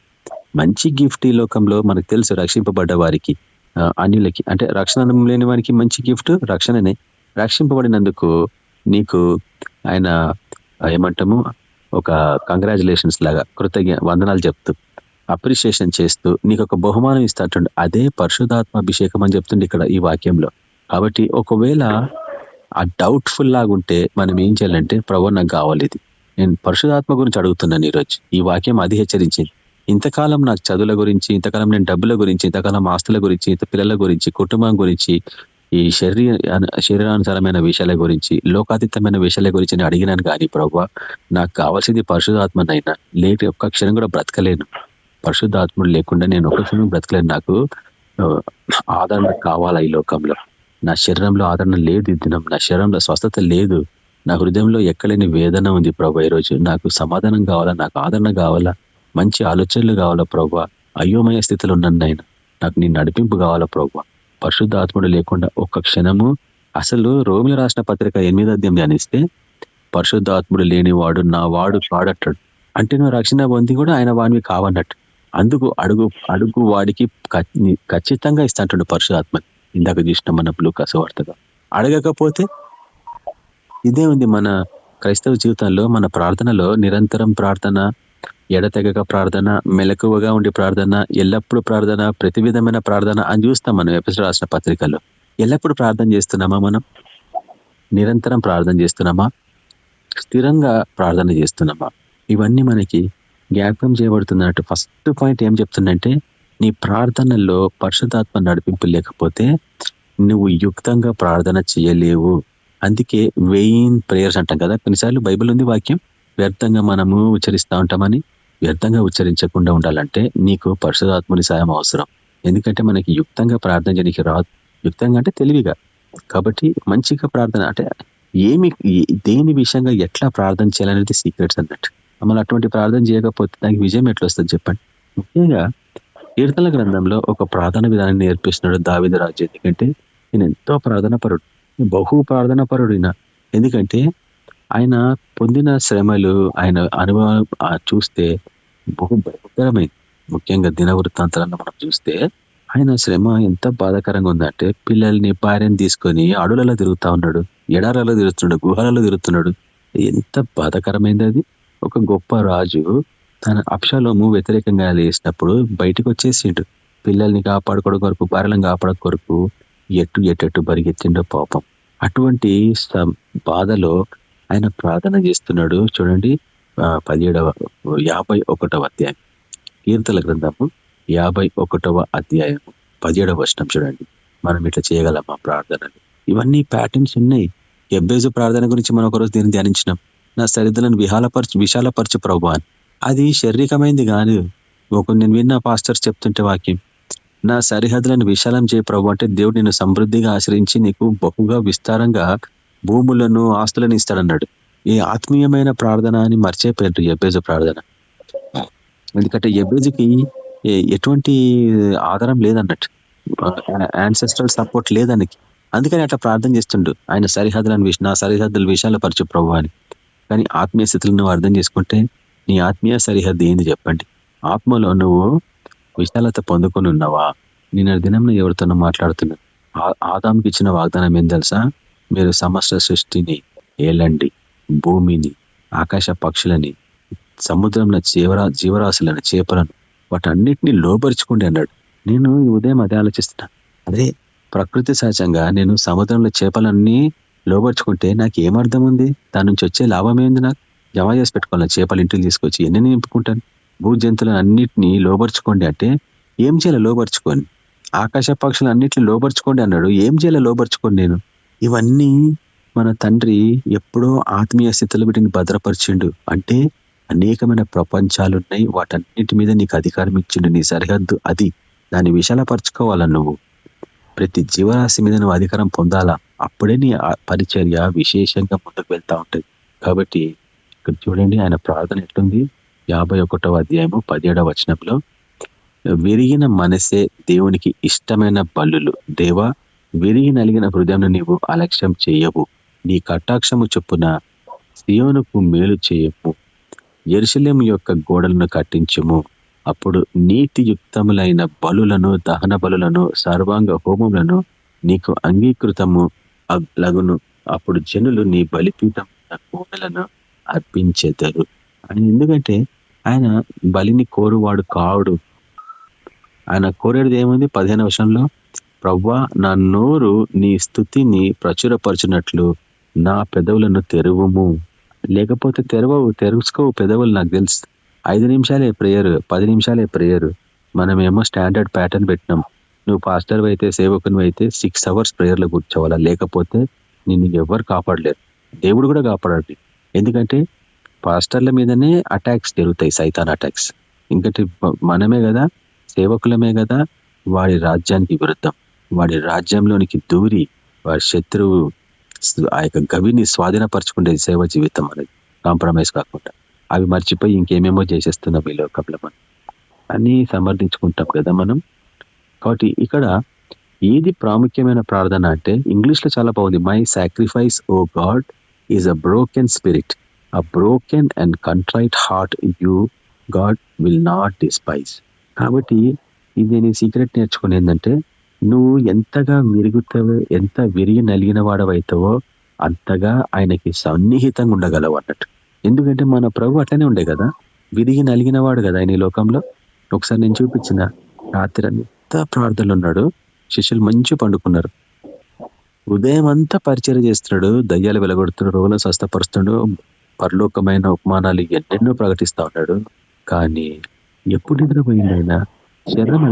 మంచి గిఫ్ట్ ఈ లోకంలో మనకు తెలుసు, రక్షింపబడ్డ వారికి, అన్యులకి. అంటే రక్షణ లేని వారికి మంచి గిఫ్ట్ రక్షణనే. రక్షింపబడినందుకు నీకు ఆయన ఏమంటాము, ఒక కంగ్రాచులేషన్స్ లాగా వందనాలు చెప్తూ అప్రిషియేషన్ చేస్తూ నీకు ఒక బహుమానం ఇస్తాంటుండే. అదే పరిశుద్ధాత్మ అభిషేకం అని చెప్తుండే ఇక్కడ ఈ వాక్యంలో. కాబట్టి ఒకవేళ ఆ డౌట్ఫుల్ లాగా ఉంటే మనం ఏం చేయాలంటే, ప్రభు నాకు కావాలి ఇది, నేను పరిశుద్ధాత్మ గురించి అడుగుతున్నాను ఈరోజు. ఈ వాక్యం అది హెచ్చరించింది. ఇంతకాలం నాకు చదువుల గురించి, ఇంతకాలం నేను డబ్బుల గురించి, ఇంతకాలం ఆస్తుల గురించి, ఇంత పిల్లల గురించి, కుటుంబం గురించి, ఈ శరీరానుసారమైన విషయాల గురించి, లోకాతీతమైన విషయాల గురించి నేను అడిగినాను. కానీ ప్రభువా నాకు కావాల్సింది పరిశుద్ధాత్మనైనా. లేక ఒక్క క్షణం కూడా బ్రతకలేను. పరిశుద్ధాత్ముడు లేకుండా నేను ఒక్క క్షణం బ్రతకలేను. నాకు ఆదరణ కావాలా ఈ లోకంలో. నా శరీరంలో ఆదరణ లేదు ఈ దినం. నా శరీరంలో స్వస్థత లేదు. నా హృదయంలో ఎక్కలేని వేదన ఉంది ప్రభు. ఈరోజు నాకు సమాధానం కావాలా, నాకు ఆదరణ కావాలా, మంచి ఆలోచనలు కావాలా ప్రభు. అయోమయ స్థితిలో ఉన్నాను ఆయన. నాకు నీ నడిపింపు కావాలా ప్రభు. పరిశుద్ధాత్ముడు లేకుండా ఒక్క క్షణము. అసలు రోమిల రాసిన పత్రిక 8వ అధ్యాయం ధ్యానిస్తే, పరిశుద్ధాత్ముడు లేనివాడు నా వాడు కాడట్టాడు. అంటే నువ్వు రక్షణ పొంది కూడా ఆయన వాడివి కావన్నట్టు. అందుకు అడుగు వాడికి ఖచ్చితంగా ఇస్తాంటాడు పరిశుద్ధాత్మని. ఇందాక చూసిన మన లూకాసు వార్తగా. అడగకపోతే ఇదే ఉంది మన క్రైస్తవ జీవితంలో. మన ప్రార్థనలో నిరంతరం ప్రార్థన, ఎడతెగక ప్రార్థన, మెలకువగా ఉండి ప్రార్థన, ఎల్లప్పుడూ ప్రార్థన, ప్రతి విధమైన ప్రార్థన అని చూస్తాం మనం ఎపిసోడ్ రాసిన పత్రికల్లో. ఎల్లప్పుడూ ప్రార్థన చేస్తున్నామా? మనం నిరంతరం ప్రార్థన చేస్తున్నామా? స్థిరంగా ప్రార్థన చేస్తున్నామా? ఇవన్నీ మనకి జ్ఞాపకం చేయబడుతున్నట్టు. ఫస్ట్ పాయింట్ ఏం చెప్తుందంటే, నీ ప్రార్థనలో పరిశుద్ధాత్మ నడిపింపు లేకపోతే నువ్వు యుక్తంగా ప్రార్థన చేయలేవు. అందుకే వెయిన్ ప్రేయర్స్ అంటాం కదా. కొన్నిసార్లు బైబిల్ ఉంది వాక్యం, వ్యర్థంగా మనము ఉచ్చరిస్తూ ఉంటామని. వ్యర్థంగా ఉచ్చరించకుండా ఉండాలంటే నీకు పరిశుద్ధాత్మని సాయం అవసరం. ఎందుకంటే మనకి యుక్తంగా ప్రార్థన చేయడానికి రాదు. యుక్తంగా అంటే తెలివిగా. కాబట్టి మంచిగా ప్రార్థన అంటే దేని విషయంగా ఎట్లా ప్రార్థన చేయాలనేది సీక్రెట్స్ అన్నట్టు. మమ్మల్ని అటువంటి ప్రార్థన చేయకపోతే దానికి విజయం ఎట్లా వస్తుంది చెప్పండి. ముఖ్యంగా కీర్తనల గ్రంథంలో ఒక ప్రార్థన విధానాన్ని నేర్పిస్తున్నాడు దావీదు రాజు. ఎందుకంటే నేను ఎంతో ప్రార్థనాపరుడు, బహు ప్రార్థనాపరుడిన. ఎందుకంటే ఆయన పొందిన శ్రమలు, ఆయన అనుభవం చూస్తే బహు భయంకరమైంది. ముఖ్యంగా దినవృత్తాంతాలను మనం చూస్తే ఆయన శ్రమ ఎంత బాధాకరంగా ఉందంటే, పిల్లల్ని భార్యను తీసుకొని అడవులలో తిరుగుతా ఉన్నాడు, ఎడారాలలో తిరుగుతున్నాడు, గుహలలో తిరుగుతున్నాడు. ఎంత బాధాకరమైంది అది. ఒక గొప్ప రాజు తన అబ్షాలోము వ్యతిరేకంగా లేసినప్పుడు బయటకు వచ్చేసిండు. పిల్లల్ని కాపాడుకోవడం కొరకు, భార్యలను కాపాడడం కొరకు ఎట్టు పరిగెత్తిండో పాపం. అటువంటి బాధలో ఆయన ప్రార్థన చేస్తున్నాడు. చూడండి 51వ అధ్యాయం, కీర్తనల గ్రంథము 51వ అధ్యాయము 17వ వచనం చూడండి. మనం ఇట్లా చేయగలమా ప్రార్థనలు? ఇవన్నీ ప్యాటర్న్స్ ఉన్నాయి. ఎబ్బేజు ప్రార్థన గురించి మనం ఒకరోజు దీన్ని ధ్యానించినాం. నా సరిహద్దులను విశాలపరచు ప్రభు అని. అది శారీరకమైంది కాదు. నేను విన్న పాస్టర్స్ చెప్తుంటే వాక్యం, నా సరిహద్దులను విశాలం చేయ ప్రభు అంటే దేవుడు నిన్ను సమృద్ధిగా ఆశ్రయించి నీకు బహుగా విస్తారంగా భూములను, ఆస్తులను ఇస్తాడన్నాడు. ఈ ఆత్మీయమైన ప్రార్థన అని మర్చిపోయారు ఎబ్బేజు ప్రార్థన. ఎందుకంటే ఎబ్బేజుకి ఎటువంటి ఆధారం లేదన్నట్టు, యాన్సెస్ట్రల్ సపోర్ట్ లేదానికి. అందుకని అట్లా ప్రార్థన చేస్తుండు. ఆయన నా సరిహద్దులు విశాలపరచు ప్రభు అని. కానీ ఆత్మీయ స్థితులను నువ్వు అర్థం చేసుకుంటే నీ ఆత్మీయ సరిహద్దు ఏంది చెప్పండి? ఆత్మలో నువ్వు విశాలత పొందుకొని ఉన్నావా? నిన్న దినం ఎవరితోనో మాట్లాడుతున్నా. ఆదాముకి ఇచ్చిన వాగ్దానం ఏం తెలుసా? మీరు సమస్త సృష్టిని ఏలండి, భూమిని, ఆకాశ పక్షులని సముద్రంలో జీవరాశులను, చేపలను వాటన్నిటిని లోపరుచుకోండి అన్నాడు. నేను ఈ ఉదయం అదే ఆలోచిస్తున్నా. అదే ప్రకృతి సహజంగా నేను సముద్రంలో చేపలన్నీ లోపరుచుకుంటే నాకు ఏమర్థం ఉంది? దాని నుంచి వచ్చే లాభం ఏంది? నాకు జమ చేసి పెట్టుకోవాలి. చేపలు ఇంటికి తీసుకొచ్చి ఎన్ని నింపుకుంటాను? భూ జంతువులను అన్నిటినీ లోపరుచుకోండి అంటే ఏం చేయాలి? లోపరుచుకోండి. ఆకాశ పక్షులు అన్నిటిని లోపరుచుకోండి అన్నాడు. ఏం చేయాలి? లోపరుచుకోండి. నేను ఇవన్నీ మన తండ్రి ఎప్పుడో ఆత్మీయ స్థితిలో వీటిని భద్రపరిచిండు. అంటే అనేకమైన ప్రపంచాలున్నాయి, వాటన్నిటి మీద నీకు అధికారం ఇచ్చిండు. నీ సరిహద్దు అది. దాన్ని విశాలపరచుకోవాలా నువ్వు. ప్రతి జీవరాశి మీద నువ్వు అధికారం పొందాలా. అప్పుడే నీ పరిచర్య విశేషంగా ముందుకు వెళ్తా ఉంటుంది. కాబట్టి ఇక్కడ చూడండి ఆయన ప్రార్థన ఎట్లుంది. 51వ అధ్యాయము 17వ వచనంలో, విరిగిన మనసే దేవునికి ఇష్టమైన బలులు. దేవా, విరిగి నలిగిన హృదయం నీవు అలక్ష్యం చేయవు. నీ కటాక్షము చొప్పున సియోనుకు మేలు చేయము. యెరూషలేము యొక్క గోడలను కట్టించుము. అప్పుడు నీతియుక్తములైన బలులను, దహన బలులను, సర్వాంగ హోమములను నీకు అంగీకృతము లగును. అప్పుడు జనులు నీ బలిపీఠం కోడలను అర్పించెదరు. ఆయన ఎందుకంటే ఆయన బలిని కోరువాడు కావుడు. ఆయన కోరేది ఏముంది? 15వ వచనంలో, ప్రవ్వా, నా నోరు నీ స్తుతిని ప్రచురపరచునట్లు నా పెదవులను తెరువుము. లేకపోతే తెరుచుకోవు పెదవులు. నాకు తెలుసు 5 నిమిషాలే ప్రేయర్, 10 నిమిషాలే ప్రేయర్. మనమేమో స్టాండర్డ్ ప్యాటర్న్ పెట్టినాం. నువ్వు పాస్టర్ అయితే, సేవకుని అయితే 6 hours ప్రేయర్లో కూర్చోవాలా. లేకపోతే నిన్ను ఎవరు కాపాడలేరు. దేవుడు కూడా కాపాడాడు. ఎందుకంటే పాస్టర్ల మీదనే అటాక్స్ జరుగుతాయి, సైతాన్ అటాక్స్. ఇంకటి మనమే కదా, సేవకులమే కదా వాడి రాజ్యానికి విరుద్ధం, వాడి రాజ్యంలోనికి దూరి వాడి శత్రువు ఆ యొక్క గవిని స్వాధీనపరచుకునేది సేవ జీవితం అనేది, కాంప్రమైజ్ కాకుండా. అవి మర్చిపోయి ఇంకేమేమో చేసేస్తున్నాం ఈ లోకంలో. మనం అన్నీ సమర్థించుకుంటాం కదా మనం. కాబట్టి ఇక్కడ ఏది ప్రాముఖ్యమైన ప్రార్థన అంటే, ఇంగ్లీష్లో చాలా బాగుంది. My sacrifice O God is a broken spirit, a broken and contrite heart you God will not despise. కాబట్టి ఇది నీ సీక్రెట్ నేర్చుకుని ఏంటంటే, నువ్వు ఎంతగా విరుగుతావో, ఎంత విరిగి నలిగిన వాడవైతావో అంతగా ఆయనకి సన్నిహితంగా ఉండగలవు అన్నట్టు. ఎందుకంటే మన ప్రభు అట్లనే ఉండే కదా, విరిగి నలిగిన వాడు కదా ఆయన ఈ లోకంలో. ఒకసారి నేను చూపించిన రాత్రి అంతా ప్రార్థనలు ఉన్నాడు, శిష్యులు మంచి పండుకున్నారు. ఉదయం అంతా పరిచయం చేస్తున్నాడు, దయ్యాలు వెలగొడుతున్నాడు, రోగులను స్వస్థపరుస్తున్నాడు, పరలోకమైన ఉపమానాలు ఎన్నెన్నో ప్రకటిస్తా ఉన్నాడు. కానీ ఎప్పుడు నిద్రపోయింది ఆయన? శరీరం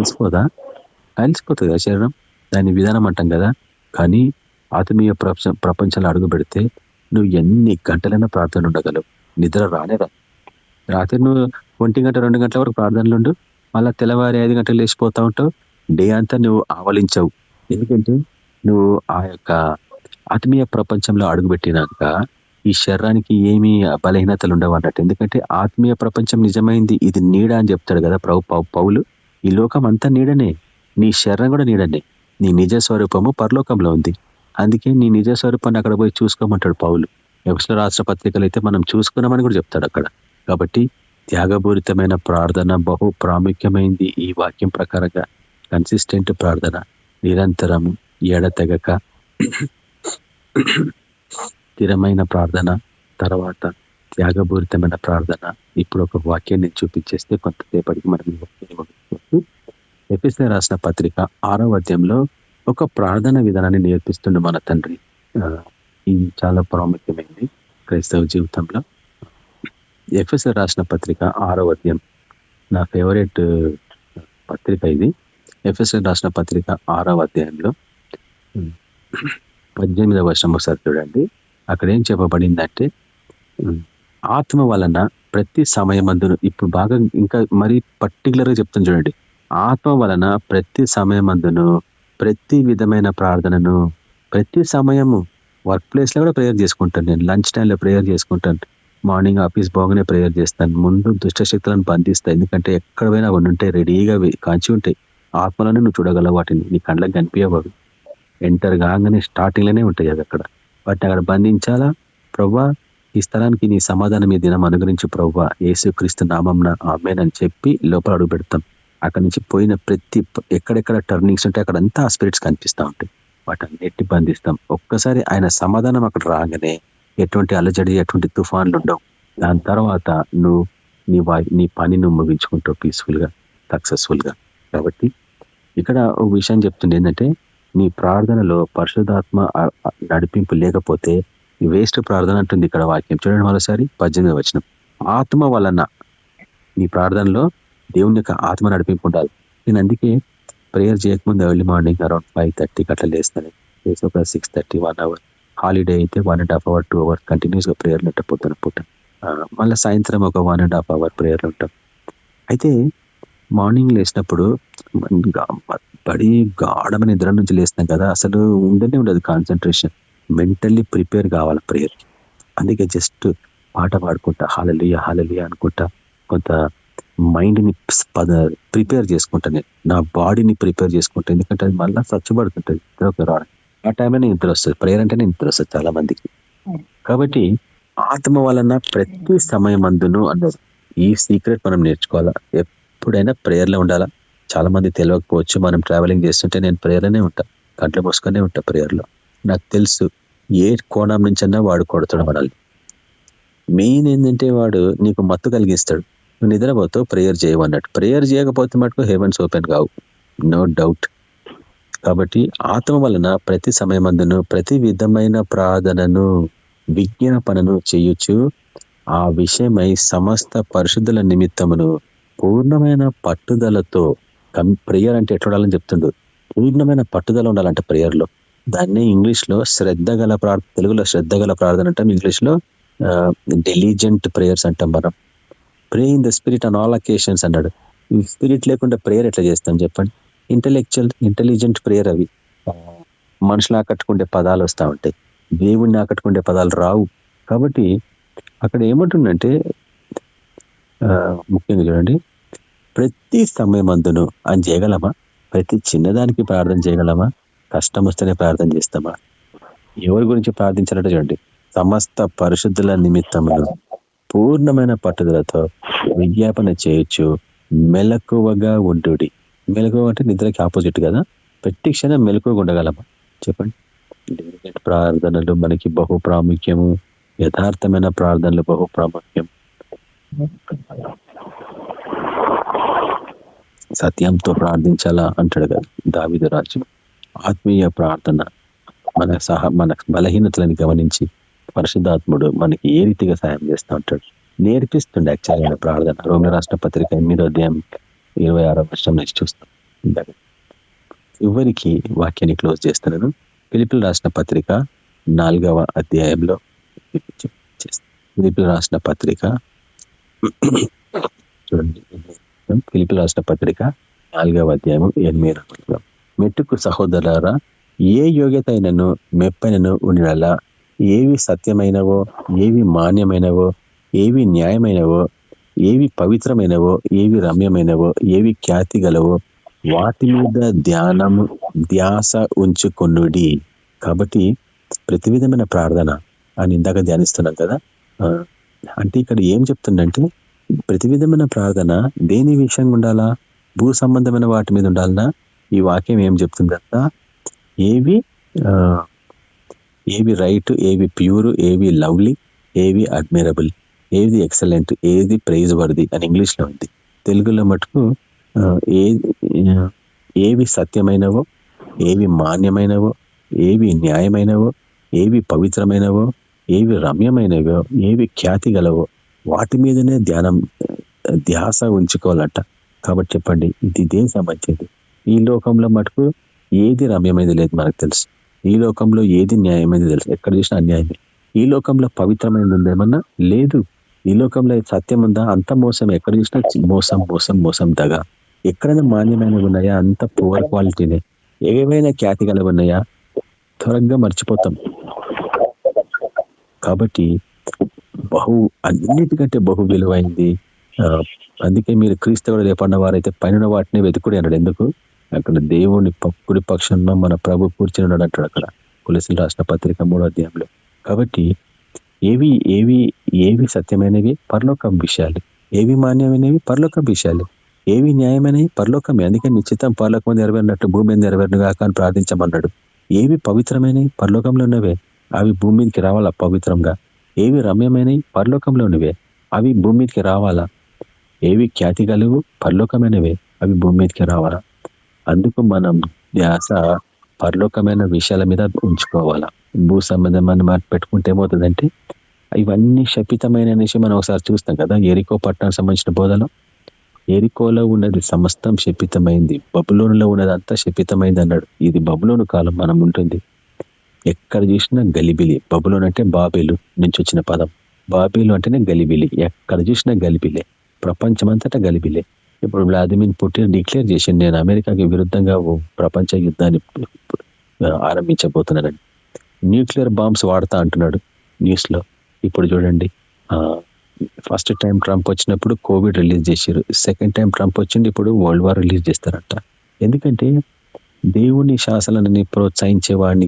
అలసిపోతుంది కదా శరీరం, దాని విధానం అంటాం కదా. కానీ ఆత్మీయ ప్రపంచంలో అడుగు పెడితే నువ్వు ఎన్ని గంటలైనా ప్రార్థన ఉండగలవు, నిద్ర రానేరా. రాత్రి నువ్వు 1 గంట 2 గంటల వరకు ప్రార్థనలు ఉండు, మళ్ళీ తెల్లవారి 5 గంటలు లేచిపోతా ఉంటావు. డే అంతా నువ్వు ఆవలించవు. ఎందుకంటే నువ్వు ఆ యొక్క ఆత్మీయ ప్రపంచంలో అడుగుపెట్టినాక ఈ శరీరానికి ఏమీ బలహీనతలు ఉండవు అన్నట్టు. ఎందుకంటే ఆత్మీయ ప్రపంచం నిజమైంది, ఇది నీడ అని చెప్తాడు కదా పౌలు. ఈ లోకం అంతా నీడనే, నీ శరీరం కూడా నీడనే. నీ నిజ స్వరూపము పరలోకంలో ఉంది. అందుకే నీ నిజ స్వరూపాన్ని అక్కడ పోయి చూసుకోమంటాడు పౌలు. ఎఫెసీయుల రాష్ట్ర పత్రికలు అయితే మనం చూసుకున్నామని కూడా చెప్తాడు అక్కడ. కాబట్టి త్యాగపూరితమైన ప్రార్థన బహు ప్రాముఖ్యమైంది ఈ వాక్యం ప్రకారంగా. కన్సిస్టెంట్ ప్రార్థన, నిరంతరము, ఎడతెగక స్థిరమైన ప్రార్థన, తర్వాత త్యాగపూరితమైన ప్రార్థన. ఇప్పుడు ఒక వాక్యాన్ని చూపించేస్తే కొంతసేపటికి మనం ఎఫెసీయులకు రాసిన పత్రిక 6వ అధ్యాయంలో ఒక ప్రార్థన విధానాన్ని నేర్పిస్తుండే మన తండ్రి. ఇది చాలా ప్రాముఖ్యమైనది క్రైస్తవ జీవితంలో. ఎఫెసీయులకు రాసిన పత్రిక 6వ అధ్యాయం నా ఫేవరెట్ పత్రిక ఇది. ఎఫెసీయులకు రాసిన పత్రిక 6వ అధ్యాయంలో 18వ వచనం ఒకసారి చూడండి. అక్కడ ఏం చెప్పబడిందంటే, ఆత్మ వలన ప్రతి సమయమందును, ఇప్పుడు బాగా ఇంకా మరీ పర్టికులర్గా చెప్తాను చూడండి, ఆత్మ వలన ప్రతి సమయమందును ప్రతి విధమైన ప్రార్థనను, ప్రతి సమయము వర్క్ ప్లేస్లో కూడా ప్రేయర్ చేసుకుంటాను నేను. లంచ్ టైంలో ప్రేయర్ చేసుకుంటాను, మార్నింగ్ ఆఫీస్ బాగానే ప్రేయర్ చేస్తాను. ముందు దుష్టశక్తులను బంధిస్తాను, ఎందుకంటే ఎక్కడ పోయినా అవన్నీ ఉంటాయి, రెడీగా కాంచి ఉంటాయి. ఆత్మలోనే నువ్వు చూడగలవు వాటిని, నీ కళ్ళకి కనిపించవు. ఎంటర్ కాగానే స్టార్టింగ్లోనే ఉంటాయి అవి అక్కడ. వాటిని అక్కడ బంధించాలా. ప్రవ్వా, ఈ స్థలానికి నీ సమాధానం ఈ దినం అనుగ్రహించు ప్రవ్వా, యేసుక్రీస్తు నామమున ఆమేన్ అని చెప్పి లోపల అడుగు పెడతాం. అక్కడి నుంచి పోయిన ప్రతి ఎక్కడెక్కడ టర్నింగ్స్ ఉంటాయి అక్కడంతా ఆ స్పిరిట్స్ కనిపిస్తూ ఉంటాయి, వాటన్నిటి బంధిస్తాం. ఒక్కసారి ఆయన సమాధానం అక్కడ రాగానే ఎటువంటి అలజడి, ఎటువంటి తుఫాన్లు ఉండవు. దాని తర్వాత నువ్వు నీ పని నువ్వు ముగించుకుంటావు పీస్ఫుల్గా, సక్సెస్ఫుల్గా. కాబట్టి ఇక్కడ ఒక విషయం చెప్తుంది ఏంటంటే, నీ ప్రార్థనలో పరిశుద్ధాత్మ నడిపింపు లేకపోతే వేస్ట్ ప్రార్థన అంటుంది ఇక్కడ వాక్యం. చూడండి మరోసారి 18వ వచనం. ఆత్మ వలన నీ ప్రార్థనలో దేవుని యొక్క ఆత్మ నడిపింపు ఉండాలి. నేను అందుకే ప్రేయర్ చేయకముందు ఎర్లీ మార్నింగ్ అరౌండ్ 5:30 అట్లా లేస్తాను. లేచి ఒక 6:30 1 hour, హాలిడే అయితే 1.5 hour 2 hours కంటిన్యూస్గా ప్రేయర్లు ఉంటాయి పొద్దున పూట. మళ్ళీ సాయంత్రం ఒక 1.5 hour ప్రేయర్లు ఉంటాం. అయితే మార్నింగ్ లేచినప్పుడు పడి గాఢమైన నిద్ర నుంచి లేస్తున్నాం కదా, అసలు ఉండదు కాన్సన్ట్రేషన్. మెంటల్లీ ప్రిపేర్ కావాలి ప్రేయర్కి. అందుకే జస్ట్ పాట పాడుకుంటా హల్లెలూయా హల్లెలూయా అనుకుంటా కొంత మైండ్ని ప్రిపేర్ చేసుకుంటా, నేను నా బాడీని ప్రిపేర్ చేసుకుంటా. ఎందుకంటే అది మళ్ళీ స్వచ్ఛపడుతుంటుంది నిద్రకి రావడం. ఆ టైంలో నిద్ర వస్తుంది. ప్రేయర్ అంటేనే నిద్ర వస్తుంది చాలా మందికి. కాబట్టి ఆత్మ వలన ప్రతి సమయమందును అన్నారు. ఈ సీక్రెట్ మనం నేర్చుకోవాలా. ఎప్పుడైనా ప్రేయర్లో ఉండాలా. చాలా మంది తెలియకపోవచ్చు. మనం ట్రావెలింగ్ చేస్తుంటే నేను ప్రేయర్లోనే ఉంటా, కంట్లో మోసుకొనే ఉంటా ప్రేయర్లో. నాకు తెలుసు ఏ కోణం నుంచన్నా వాడు కొడతాడు మనల్ని. మెయిన్ ఏంటంటే వాడు నీకు మత్తు కలిగిస్తాడు. నువ్వు నిద్రపోతావు, ప్రేయర్ చేయవన్నట్టు. ప్రేయర్ చేయకపోతే మటుకు హెవెన్స్ ఓపెన్ కావు, నో డౌట్. కాబట్టి ఆత్మ వలన ప్రతి సమయమందును ప్రతి విధమైన ప్రార్థనను విజ్ఞాపనను చేయొచ్చు ఆ విషయమై సమస్త పరిశుద్ధుల నిమిత్తమును పూర్ణమైన పట్టుదలతో. ప్రేయర్ అంటే ఎట్లా ఉండాలని చెప్తుండు. పూర్ణమైన పట్టుదల ఉండాలంటే ప్రేయర్లో. దాన్ని ఇంగ్లీష్లో శ్రద్ధ గల ప్రార్థన, తెలుగులో శ్రద్ధ గల ప్రార్థన అంటాం, ఇంగ్లీష్లో డెలిజెంట్ ప్రేయర్స్ అంటాం మనం. Pray in the spirit on all occasions అన్నాడు. ఈ స్పిరిట్ లేకుండా ప్రేయర్ ఎట్లా చేస్తాం చెప్పండి. Intelligent prayer. అవి మనుషులు ఆకట్టుకుంటే పదాలు వస్తూ ఉంటాయి, దేవుణ్ణి ఆకట్టుకుంటే పదాలు రావు. కాబట్టి అక్కడ ఏమంటుందంటే ముఖ్యంగా చూడండి, ప్రతి సమయమందును అని చేయగలమా? ప్రతి చిన్నదానికి ప్రార్థన చేయగలమా? కష్టం వస్తేనే ప్రార్థన చేస్తామా? ఎవరి గురించి ప్రార్థించాలంటే చూడండి, సమస్త పరిశుద్ధుల నిమిత్తమును పూర్ణమైన పట్టుదలతో విజ్ఞాపన చేయొచ్చు మెలకువగా ఉండుడి. మెలకువ అంటే నిద్రకి ఆపోజిట్ కదా. ప్రతి క్షణం మెలకువగా ఉండగలమా చెప్పండి. ప్రార్థనలు మనకి బహు ప్రాముఖ్యము. యథార్థమైన ప్రార్థనలు బహు ప్రాముఖ్యం. సత్యంతో ప్రార్థించాలా అంటాడు కదా దావీదు రాజు. ఆత్మీయ ప్రార్థన మన బలహీనతలను గమనించి పరిశుద్ధాత్ముడు మనకి ఏ రీతిగా సాయం చేస్తూ ఉంటాడు నేర్పిస్తుండే యాక్చువల్గా ప్రార్థన. రోమిల రాష్ట్ర పత్రిక 8వ అధ్యాయం 26వ వచనం నుంచి చూస్తాం. చివరికి వాక్యాన్ని క్లోజ్ చేస్తున్నాను. ఫిలిప్పీయులకు రాసిన పత్రిక 4వ అధ్యాయంలో, ఫిలిప్పీయులకు రాసిన పత్రిక చూడండి, ఫిలిప్పీయులకు రాసిన పత్రిక 4వ అధ్యాయం 8వ వచనం. మెట్టుకు సహోదరులారా, ఏ యోగ్యత అయినను మెప్పైనను ఉండినలా, ఏవి సత్యమైనవో, ఏవి మాన్యమైనవో, ఏవి న్యాయమైనవో, ఏవి పవిత్రమైనవో, ఏవి రమ్యమైనవో, ఏవి ఖ్యాతి గలవో వాటి మీద ధ్యాస ఉంచుకొనుడి. కాబట్టి ప్రతి విధమైన ప్రార్థన అని ఇందాక ధ్యానిస్తున్నాం కదా. అంటే ఇక్కడ ఏం చెప్తుందంటే ప్రతి విధమైన ప్రార్థన దేని విషయంగా ఉండాలా? భూ సంబంధమైన వాటి మీద ఉండాలనా? ఈ వాక్యం ఏం చెప్తుందంట, ఏవి రైట్, ఏవి ప్యూర్, ఏవి లవ్లీ, ఏవి అడ్మైరబుల్, ఏది ఎక్సలెంట్, ఏది ప్రైజ్ వర్ది అని ఇంగ్లీష్లో ఉంది. తెలుగులో మటుకు ఏవి సత్యమైనవో, ఏవి మాన్యమైనవో, ఏవి న్యాయమైనవో, ఏవి పవిత్రమైనవో, ఏవి రమ్యమైనవో, ఏవి ఖ్యాతి గలవో వాటి మీదనే ధ్యాస ఉంచుకోవాలంట. కాబట్టి చెప్పండి, ఇది దేనికి సంబంధించింది? ఈ లోకంలో మటుకు ఏది రమ్యమైనది లేదు మనకు తెలుసు. ఈ లోకంలో ఏది న్యాయమైనది తెలుసు. ఎక్కడ చూసినా అన్యాయమే. ఈ లోకంలో పవిత్రమైనది ఉందేమన్నా లేదు. ఈ లోకంలో సత్యం ఉందా? అంత మోసం. ఎక్కడ చూసినా మోసం మోసం మోసం దగా. ఎక్కడైనా మాన్యమైనవి ఉన్నాయా? అంత పువర్ క్వాలిటీనే. ఏవైనా ఖ్యాతి గలవి ఉన్నాయా? త్వరగా మర్చిపోతాం. కాబట్టి అన్నిటికంటే బహు విలువైంది. అందుకే మీరు క్రీస్తవుడు లేపన్న వారైతే పైన వాటిని వెతుకుడి అన్నాడు. ఎందుకు? అక్కడ దేవుని కుడి పక్షంలో మన ప్రభు కూర్చుని ఉన్నాడు అంటాడు అక్కడ కొలస్సీయులకు రాసిన పత్రిక 3వ అధ్యాయంలో. కాబట్టి ఏవి సత్యమైనవి పరలోకం విషయాలు, ఏవి మాన్యమైనవి పరలోకం విషయాలు, ఏవి న్యాయమైనవి పరలోకమే. అందుకని నిశ్చితం పరలోకం నెరవేరినట్టు భూమి మీద నెరవేరును గాక అని ప్రార్థించమన్నాడు. ఏవి పవిత్రమైనవి పరలోకంలో ఉన్నవే, అవి భూమి మీదకి రావాలా పవిత్రంగా. ఏవి రమ్యమైనవి పరలోకంలో ఉన్నవే, అవి భూమి మీదకి రావాలా. ఏవి ఖ్యాతి కలుగు పరలోకమైనవే అవి భూమి మీదకి రావాలా. అందుకు మనం ధ్యాస పరలోకమైన విషయాల మీద ఉంచుకోవాలా. భూ సంబంధమైన మాట పెట్టుకుంటే ఏమవుతుందంటే ఇవన్నీ శపితమైన అనేసి మనం ఒకసారి చూస్తాం కదా ఎరికో పట్టణానికి సంబంధించిన బోధలో. ఎరికోలో ఉన్నది సమస్తం శపితమైంది, బబులోనులో ఉన్నదంతా శపితమైంది అన్నాడు. ఇది బబులోను కాలం మనం ఉంటుంది. ఎక్కడ చూసినా గలిబిలి. బబులోన్ అంటే బాబేలు నుంచి వచ్చిన పదం. బాబేలు అంటేనే గలిబిలి. ఎక్కడ చూసినా గలిబిలే, ప్రపంచమంతటా గలిబిలే. ఇప్పుడు వ్లాదిమిర్ పుటిన్ డిక్లేర్ చేసిండు, నేను అమెరికాకి విరుద్ధంగా ప్రపంచ యుద్ధాన్ని ఆరంభించబోతున్నానని. న్యూక్లియర్ బాంబ్స్ వాడతా అంటున్నాడు న్యూస్ లో. ఇప్పుడు చూడండి, ఫస్ట్ టైం ట్రంప్ వచ్చినప్పుడు కోవిడ్ రిలీజ్ చేశారు, సెకండ్ టైం ట్రంప్ వచ్చింది, ఇప్పుడు వరల్డ్ వార్ రిలీజ్ చేస్తారంట. ఎందుకంటే దేవుని శాసనాలని ప్రోత్సహించే వాడిని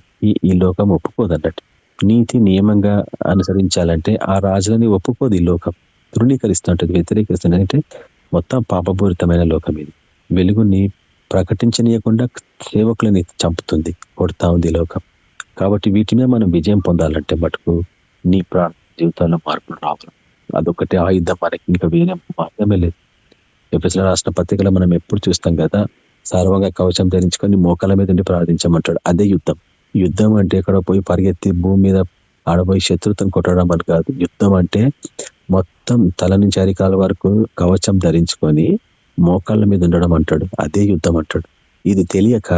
ఈ లోకం ఒప్పుకోదు అన్నట్టు. నీతి నియమంగా అనుసరించాలంటే ఆ రాజులని ఒప్పుకోదు ఈ లోకం, తృణీకరిస్తుంటది, వ్యతిరేకిస్తుంది. అంటే మొత్తం పాపపూరితమైన లోకం ఇది. వెలుగుని ప్రకటించనీయకుండా సేవకులని చంపుతుంది, కొడతా ఉంది లోకం. కాబట్టి వీటి మీద మనం విజయం పొందాలంటే మటుకు నీ జీవితంలో మార్పులు రావాలి. అదొకటి ఆయుధం, మనకి ఇంకా వేరే మార్గమే లేదు. ఎఫెసీయులకు రాసిన పత్రికలో మనం ఎప్పుడు చూస్తాం కదా, సర్వంగా కవచం ధరించుకొని మోకాల మీద ఉండి ప్రార్థించమంటాడు. అదే యుద్ధం. యుద్ధం అంటే ఎక్కడ పోయి పరిగెత్తి భూమి మీద ఆడబోయి శత్రుత్వం కొట్టడం అని కాదు. యుద్ధం అంటే మొత్తం తల నుంచి అరికాల వరకు కవచం ధరించుకొని మోకాళ్ళ మీద ఉండడం అంటాడు. అదే యుద్ధం అంటాడు. ఇది తెలియక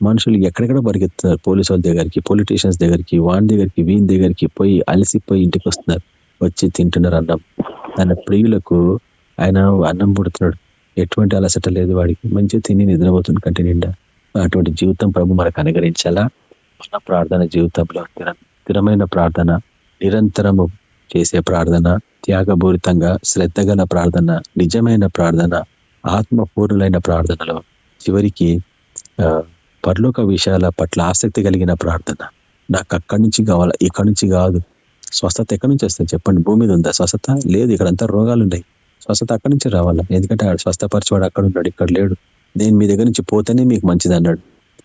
మనుషులు ఎక్కడెక్కడ పరిగెత్తున్నారు, పోలీసు వాళ్ళ దగ్గరికి, పొలిటీషియన్స్ దగ్గరికి, వాని దగ్గరికి, వీని దగ్గరికి పోయి అలసిపోయి ఇంటికి వస్తున్నారు, వచ్చి తింటున్నారు అన్నం. తన ప్రియులకు ఆయన అన్నం పుడుతున్నాడు, ఎటువంటి అలసట లేదు వాడికి, మంచిగా తిని నిద్రపోతుంది కంటి నిండా. అటువంటి జీవితం ప్రభు మనకు అనుగ్రహించాలా. మన ప్రార్థన జీవితంలో స్థిరమైన ప్రార్థన, నిరంతరము చేసే ప్రార్థన, త్యాగపూరితంగా శ్రద్ధగల ప్రార్థన, నిజమైన ప్రార్థన, ఆత్మపూర్ణులైన ప్రార్థనలో చివరికి పరలోక విషయాల పట్ల ఆసక్తి కలిగిన ప్రార్థన. నాకు అక్కడి నుంచి కావాలా, ఇక్కడి నుంచి కాదు. స్వస్థత ఎక్కడి నుంచి వస్తుంది చెప్పండి? భూమి మీద ఉందా స్వస్థత? లేదు. ఇక్కడంతా రోగాలు ఉన్నాయి. స్వస్థత అక్కడి నుంచి రావాలా, ఎందుకంటే ఆడు స్వస్థపరిచేవాడు అక్కడ ఉన్నాడు, ఇక్కడ లేడు. నేను మీ దగ్గర నుంచి పోతేనే మీకు మంచిది అన్నాడు.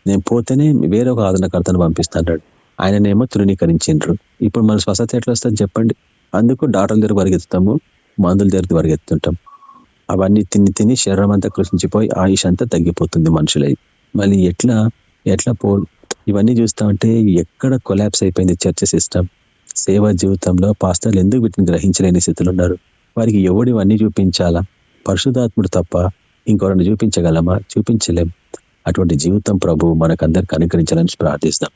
నేను పోతేనే వేరే ఒక ఆదరణకర్తను పంపిస్తాడు. ఆయననేమో తృణీకరించిండ్రు. ఇప్పుడు మన స్వస్థత ఎట్లా వస్తుంది చెప్పండి? అందుకు డాక్టర్ల దగ్గర పరిగెత్తుతాము, మందుల దగ్గర పరిగెత్తుంటాం. అవన్నీ తిని శరీరం అంతా కృషించిపోయి ఆయుష్ అంతా తగ్గిపోతుంది మనుషులై. మళ్ళీ ఎట్లా ఇవన్నీ చూస్తామంటే ఎక్కడ కొలాప్స్ అయిపోయింది చర్చ సిస్టమ్. సేవా జీవితంలో పాస్టర్లు ఎందుకు వీటిని గ్రహించలేని స్థితిలో ఉన్నారు? వారికి ఎవడు ఇవన్నీ చూపించాలా? పరిశుద్ధాత్ముడు తప్ప ఇంకొకరిని చూపించగలమా? చూపించలేం. అటువంటి జీవితం ప్రభు మనకందరికి అనుగ్రహించాలని ప్రార్థిస్తాం.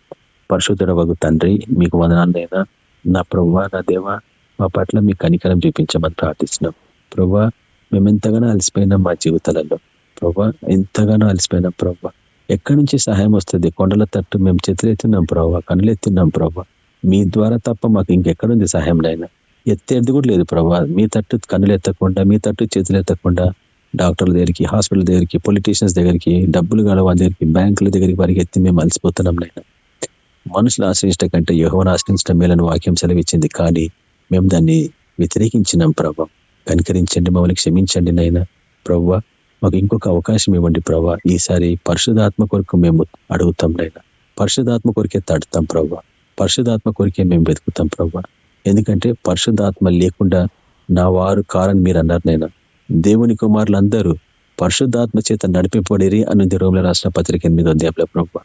పరిశుద్ధుడవగు తండ్రి, మీకు వందనాలైనా నా ప్రభువా, నా దేవా, మా పట్ల మీ కనికరం చూపించమని ప్రార్థిస్తున్నాం. ప్రభువా, మేము ఎంతగానో అలసిపోయినాం మా జీవితాలలో. ప్రభువా, ఎంతగానో అలసిపోయినాం ప్రభువా. ఎక్కడి నుంచి సహాయం వస్తుంది? కొండల తట్టు మేము చేతులెత్తున్నాం ప్రభువా, కనులెత్తున్నాం ప్రభువా. మీ ద్వారా తప్ప మాకు ఇంకెక్కడుంది సహాయం? నాయనా, ఎత్తేది కూడా లేదు ప్రభువా. మీ తట్టు కనులు ఎత్తకుండా, మీ తట్టు చేతులు ఎత్తకుండా డాక్టర్ల దగ్గరికి, హాస్పిటల్ దగ్గరికి, పొలిటీషియన్స్ దగ్గరికి, డబ్బులు గల వాళ్ళ దగ్గరికి, బ్యాంకుల దగ్గరికి పరిగెత్తి మేము అలసిపోతున్నాం నాయనా. మనుషులు ఆశ్రయించడం కంటే యెహోవాను ఆశ్రయించడం మేలని వాక్యం సెలవిచ్చింది. కానీ మేము దాన్ని వ్యతిరేకించినాం ప్రభా. కనికరించండి, మమ్మల్ని క్షమించండి నాయనా. ప్రభువా, మాకు ఇంకొక అవకాశం ఇవ్వండి ప్రభా. ఈసారి పరిశుద్ధాత్మ కొరకు మేము అడుగుతాం నాయనా. పరిశుద్ధాత్మ కొరికే తడుతాం ప్రభా. పరిశుద్ధాత్మ కొరికే మేము వెతుకుతాం ప్రభా. ఎందుకంటే పరిశుద్ధాత్మ లేకుండా నా వారు కారని మీరు అన్నారు నాయనా. దేవుని కుమారులందరూ పరిశుద్ధాత్మ చేత నడిపింపబడిరి అన్నది రోమీయులకు రాసిన పత్రిక 8వ అధ్యాయంలో ప్రభా.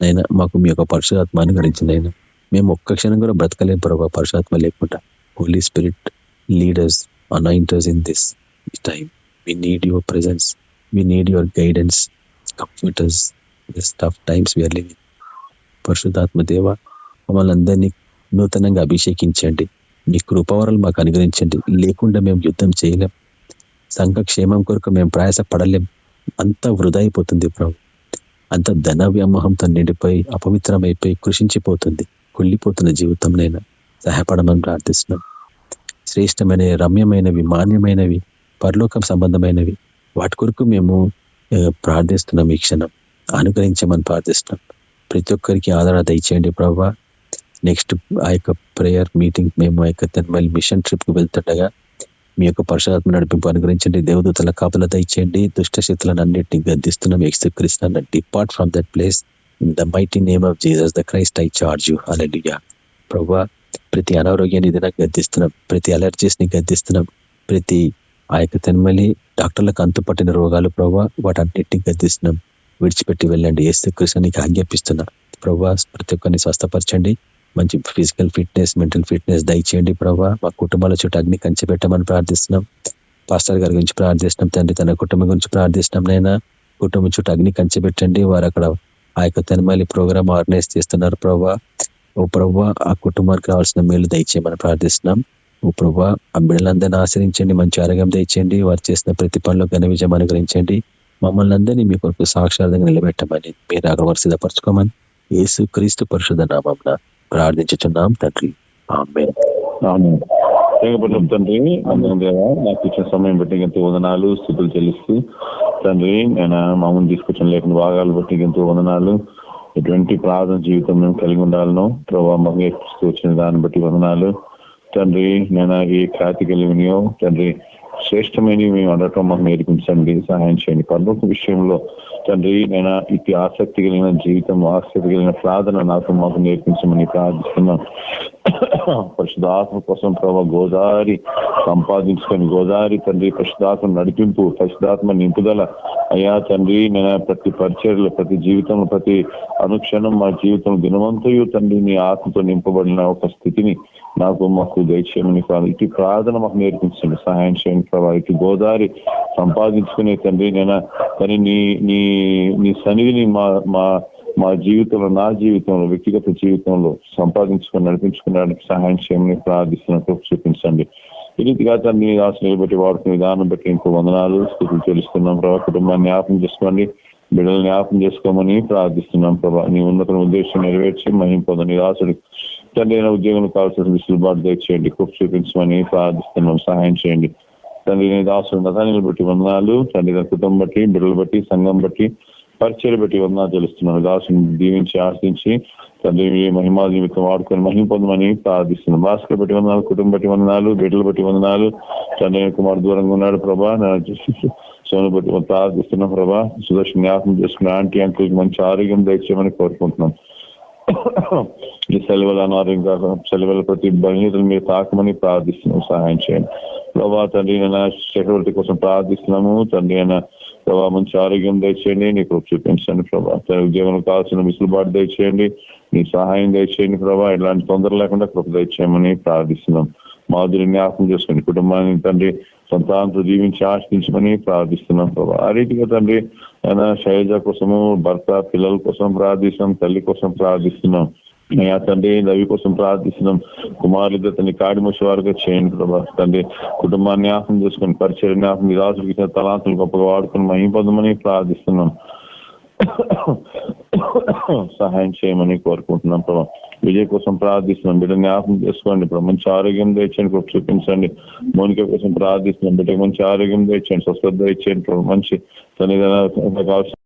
నైనా మాకు మీ యొక్క పరిశుద్ధాత్మ అనుగ్రహించింది అయినా. మేము ఒక్క క్షణం కూడా బ్రతకలేం ప్రభా పరిశుద్ధాత్మ లేకుండా. Holy spirit leaders, anointers in this time. We need your presence. We need your guidance. Comfort us in this tough times we are living. పరిశుద్ధాత్మ దేవ, మమ్మల్ని అందరినీ నూతనంగా అభిషేకించండి. మీ కృపావరాలు మాకు అనుగ్రహించండి. లేకుండా మేము యుద్ధం చేయలేం. సంఘ క్షేమం కొరకు మేము ప్రయాసపడలేం. అంతా వృధా అయిపోతుంది ప్రభు. అంత ధన వ్యామోహంతో నిండిపోయి అపవిత్రమైపోయి కృషించిపోతుంది, కుళ్ళిపోతున్న జీవితం నైనా సహాయపడమని ప్రార్థిస్తున్నాం. శ్రేష్టమైనవి, రమ్యమైనవి, మాన్యమైనవి, పరలోకం సంబంధమైనవి వాటి కొరకు మేము ప్రార్థిస్తున్నాం. ఈ క్షణం అనుగ్రహించమని ప్రార్థిస్తున్నాం. ప్రతి ఒక్కరికి ఆదరణ దయచేయండి ప్రభా. నెక్స్ట్ ఆ యొక్క ప్రేయర్ మీటింగ్ మేము ఆ యొక్క తెన్మల్ మిషన్ ట్రిప్ కు వెళ్తుండగా మీ యొక్క పరిశుద్ధాత్మ నడిపింపు అనుగ్రహించండి. దేవదూతల కాపుల దయచేయండి. దుష్ట శక్తులను అన్నింటినీ గద్దిస్తున్నాం. Yesukreestu depart from that place in the mighty name of Jesus the Christ I charge you. Hallelujah. ప్రభా, ప్రతి అనారోగ్యాన్ని ఇది నాకు గద్దిస్తున్నాం. ప్రతి అలర్జీస్ ని గద్దిస్తున్నాం. ప్రతి ఆ యొక్క తన్మలి డాక్టర్లకు అంతుపట్టిన రోగాలు ప్రభావ వాటన్నిటిని గద్దిస్తున్నాం. విడిచిపెట్టి వెళ్ళండి. యేసుక్రీస్తు నీకు ఆజ్ఞాపిస్తున్నా ప్రభా. ప్రతి ఒక్కరిని స్వస్థపరచండి. మంచి ఫిజికల్ ఫిట్నెస్, మెంటల్ ఫిట్నెస్ దయచేయండి ప్రభా. మా కుటుంబాల చుట్టూ అగ్ని కంచి పెట్టమని ప్రార్థిస్తున్నాం. పాస్టర్ గారి గురించి ప్రార్థిస్తున్నాం తండ్రి. తన కుటుంబం గురించి ప్రార్థిస్తున్నాం నైనా. కుటుంబం చుట్టూ అగ్ని కంచి పెట్టండి. వారు అక్కడ ఆ యొక్క తన్మలి ప్రోగ్రామ్ ఆర్గనైజ్ చేస్తున్నారు ప్రభా. ఓ ప్రభా, ఆ కుటుంబానికి కావాల్సిన మేలు దయచేయమని ప్రార్థిస్తున్నాం. ఓ ప్రభా, ఆ బిడ్డలందరినీ ఆశ్రయించండి. మంచి ఆరోగ్యం దయచేయండి. వారు చేసిన ప్రతి పనిలో ఘన విజయం అనుగ్రహించండి. మమ్మల్ని అందరినీ మీ కొరకు సాక్షార్థంగా నిలబెట్టమని, మీరు అక్కడ సిద్ధపరచుకోమని యేసు క్రీస్తు పరిశుద్ధ నామమున ప్రార్థించుచున్నాం తండ్రి. ఆమేన్. తండ్రి నాకు ఇచ్చిన సమయం బట్టి ఎంతో వందనాలు, స్థుతులు చెల్లిస్తూ తండ్రి నేను మామూలు తీసుకొచ్చిన లేకుండా భాగాలు బట్టి ఎంతో వందనాలు. ఎటువంటి ప్రార్థన జీవితం మేము కలిగి ఉండాలను ప్రభావ మాకు వచ్చిన దాన్ని బట్టి వందనాలు తండ్రి. నేను ఏ ఖ్యాతి కలిగినయో తండ్రి శ్రేష్టమైన మేము అడగటం మాకు నేర్పించండి, సహాయం చేయండి. పరలోక విషయంలో తండ్రి నేను ఇటు ఆసక్తి కలిగిన జీవితం, ఆసక్తి కలిగిన ప్రార్థన నాకు మాకు నేర్పించమని ప్రార్థిస్తున్నాం. పరిశుద్ధాత్మ కోసం ప్రభావ గోదావరి సంపాదించుకొని గోదావరి తండ్రి పరిశుద్ధాత్మ నడిపింపు, పరిశుద్ధాత్మ నింపుదల అయ్యా తండ్రి. నేను ప్రతి పరిచర్లు, ప్రతి జీవితంలో, ప్రతి అనుక్షణం మా జీవితం దినవంతయు తండ్రి నీ ఆత్మతో నింపబడిన ఒక స్థితిని మాకు దయచేయమని ఇటు ప్రార్థన మాకు నేర్పించండి, సహాయం చేయండి ప్రభావ. ఇటు గోదావరి సంపాదించుకునే తండ్రి నేను కానీ నీ సన్నిధిని మా జీవితంలో, నా జీవితంలో, వ్యక్తిగత జీవితంలో సంపాదించుకొని నడిపించుకునేందుకు సహాయం చేయమని ప్రార్థిస్తున్నట్టు చూపించండి. ఈ రీతిగా తండ్రి ఆశలు బట్టి వాడుకునే విధానం బట్టి ఇంకో వందనాలు, స్థితులు తెలుస్తున్నాం ప్రభావ. కుటుంబాన్ని జ్ఞాపకం చేసుకోండి, బిడ్డలు జ్ఞాపకం చేసుకోమని ప్రార్థిస్తున్నాం ప్రభావ. నీ ఉన్నత ఉద్దేశం నెరవేర్చి మహిమ పొందని రాసుడు తండ్రి ఉద్యోగం కావాల్సిన విసులుబాటు దయచేయండి, కృప చూపించమని ప్రార్థిస్తున్నాం, సహాయం చేయండి తండ్రి. నీ దాసుడు నదానిలు బట్టి వందనాలు తండ్రి. కుటుంబం బట్టి, బిడ్డలు బట్టి, సంఘం బట్టి, పరిచయలు బట్టి వందనాలు తెలుస్తున్నాను. దాసుని దీవించి ఆశించి తండ్రి మహిమా నిమిత్తం వాడుకొని మహిమ పొందమని ప్రార్థిస్తున్నాం. భాస్కర్ బట్టి వందనాలు, కుటుంబం బట్టి వందనాలు, బిడ్డలు బట్టి వందనాలు తండ్రి. కుమార్ దూరంగా ఉన్నాడు ప్రభా, సోను బట్టి ప్రార్థిస్తున్నాం ప్రభా. సుదర్శన్ జ్ఞాపకం చేసుకున్న ఆంటీ అంకుల్కి మంచి ఆరోగ్యం దయచేయమని కోరుకుంటున్నాం. ఈ సెలవుల అనారోగ్యం కాక సెలవుల ప్రతి బలహీనతలు మీరు తాకమని ప్రార్థిస్తున్నాం, సహాయం చేయండి ప్రభా. తండ్రి అయినా చక్రవర్తి కోసం ప్రార్థిస్తున్నాము తండ్రి. అయినా ప్రభా మంచి ఆరోగ్యం దయచేయండి, నీ కృప చూపించండి ప్రభా. ఉద్యోగంలో కావాల్సిన విసులుబాటు దయచేయండి, నీ సహాయం దయచేయండి ప్రభా. ఎలాంటి తొందర లేకుండా కృప దయచేయమని ప్రార్థిస్తున్నాం. మాధురి జ్ఞాపకం చేసుకోండి, కుటుంబాన్ని తండ్రి సంతానంతో జీవించి ఆశించమని ప్రార్థిస్తున్నాం ప్రభా. ఆ రీతిగా తండ్రి ఆయన శైలజ కోసము, భర్త, పిల్లల కోసం ప్రార్థిస్తున్నాం, తల్లి కోసం ప్రార్థిస్తున్నాం అయ్యా తండ్రి. రవి కోసం ప్రార్థిస్తున్నాం, కుమారులిద్దరు తండ్రి కాడిమోషి వారుగా చేయండి ప్రభా. తండ్రి కుటుంబాన్ని జ్ఞాపకం చేసుకుని పరిచయ జ్ఞాపకం నిరాశలకు ఇచ్చిన తలాంతులు గొప్పగా వాడుకుని మహిమ పొందమని ప్రార్థిస్తున్నాం, సహాయం చేయమని కోరుకుంటున్నాం ప్రభా. విజయ్ కోసం ప్రార్థిస్తున్నాం, బిడ్డ జ్ఞాపకం చేసుకోండి ఇప్పుడు మంచి ఆరోగ్యం తెచ్చండి, కృప చూపించండి. మౌనిక కోసం ప్రార్థిస్తున్నాం, బిడ్డకు మంచి ఆరోగ్యం తెచ్చండి, స్వస్థత ఇచ్చేయండి ప్రభు. మంచి సన్నిధానం కావాల్సిన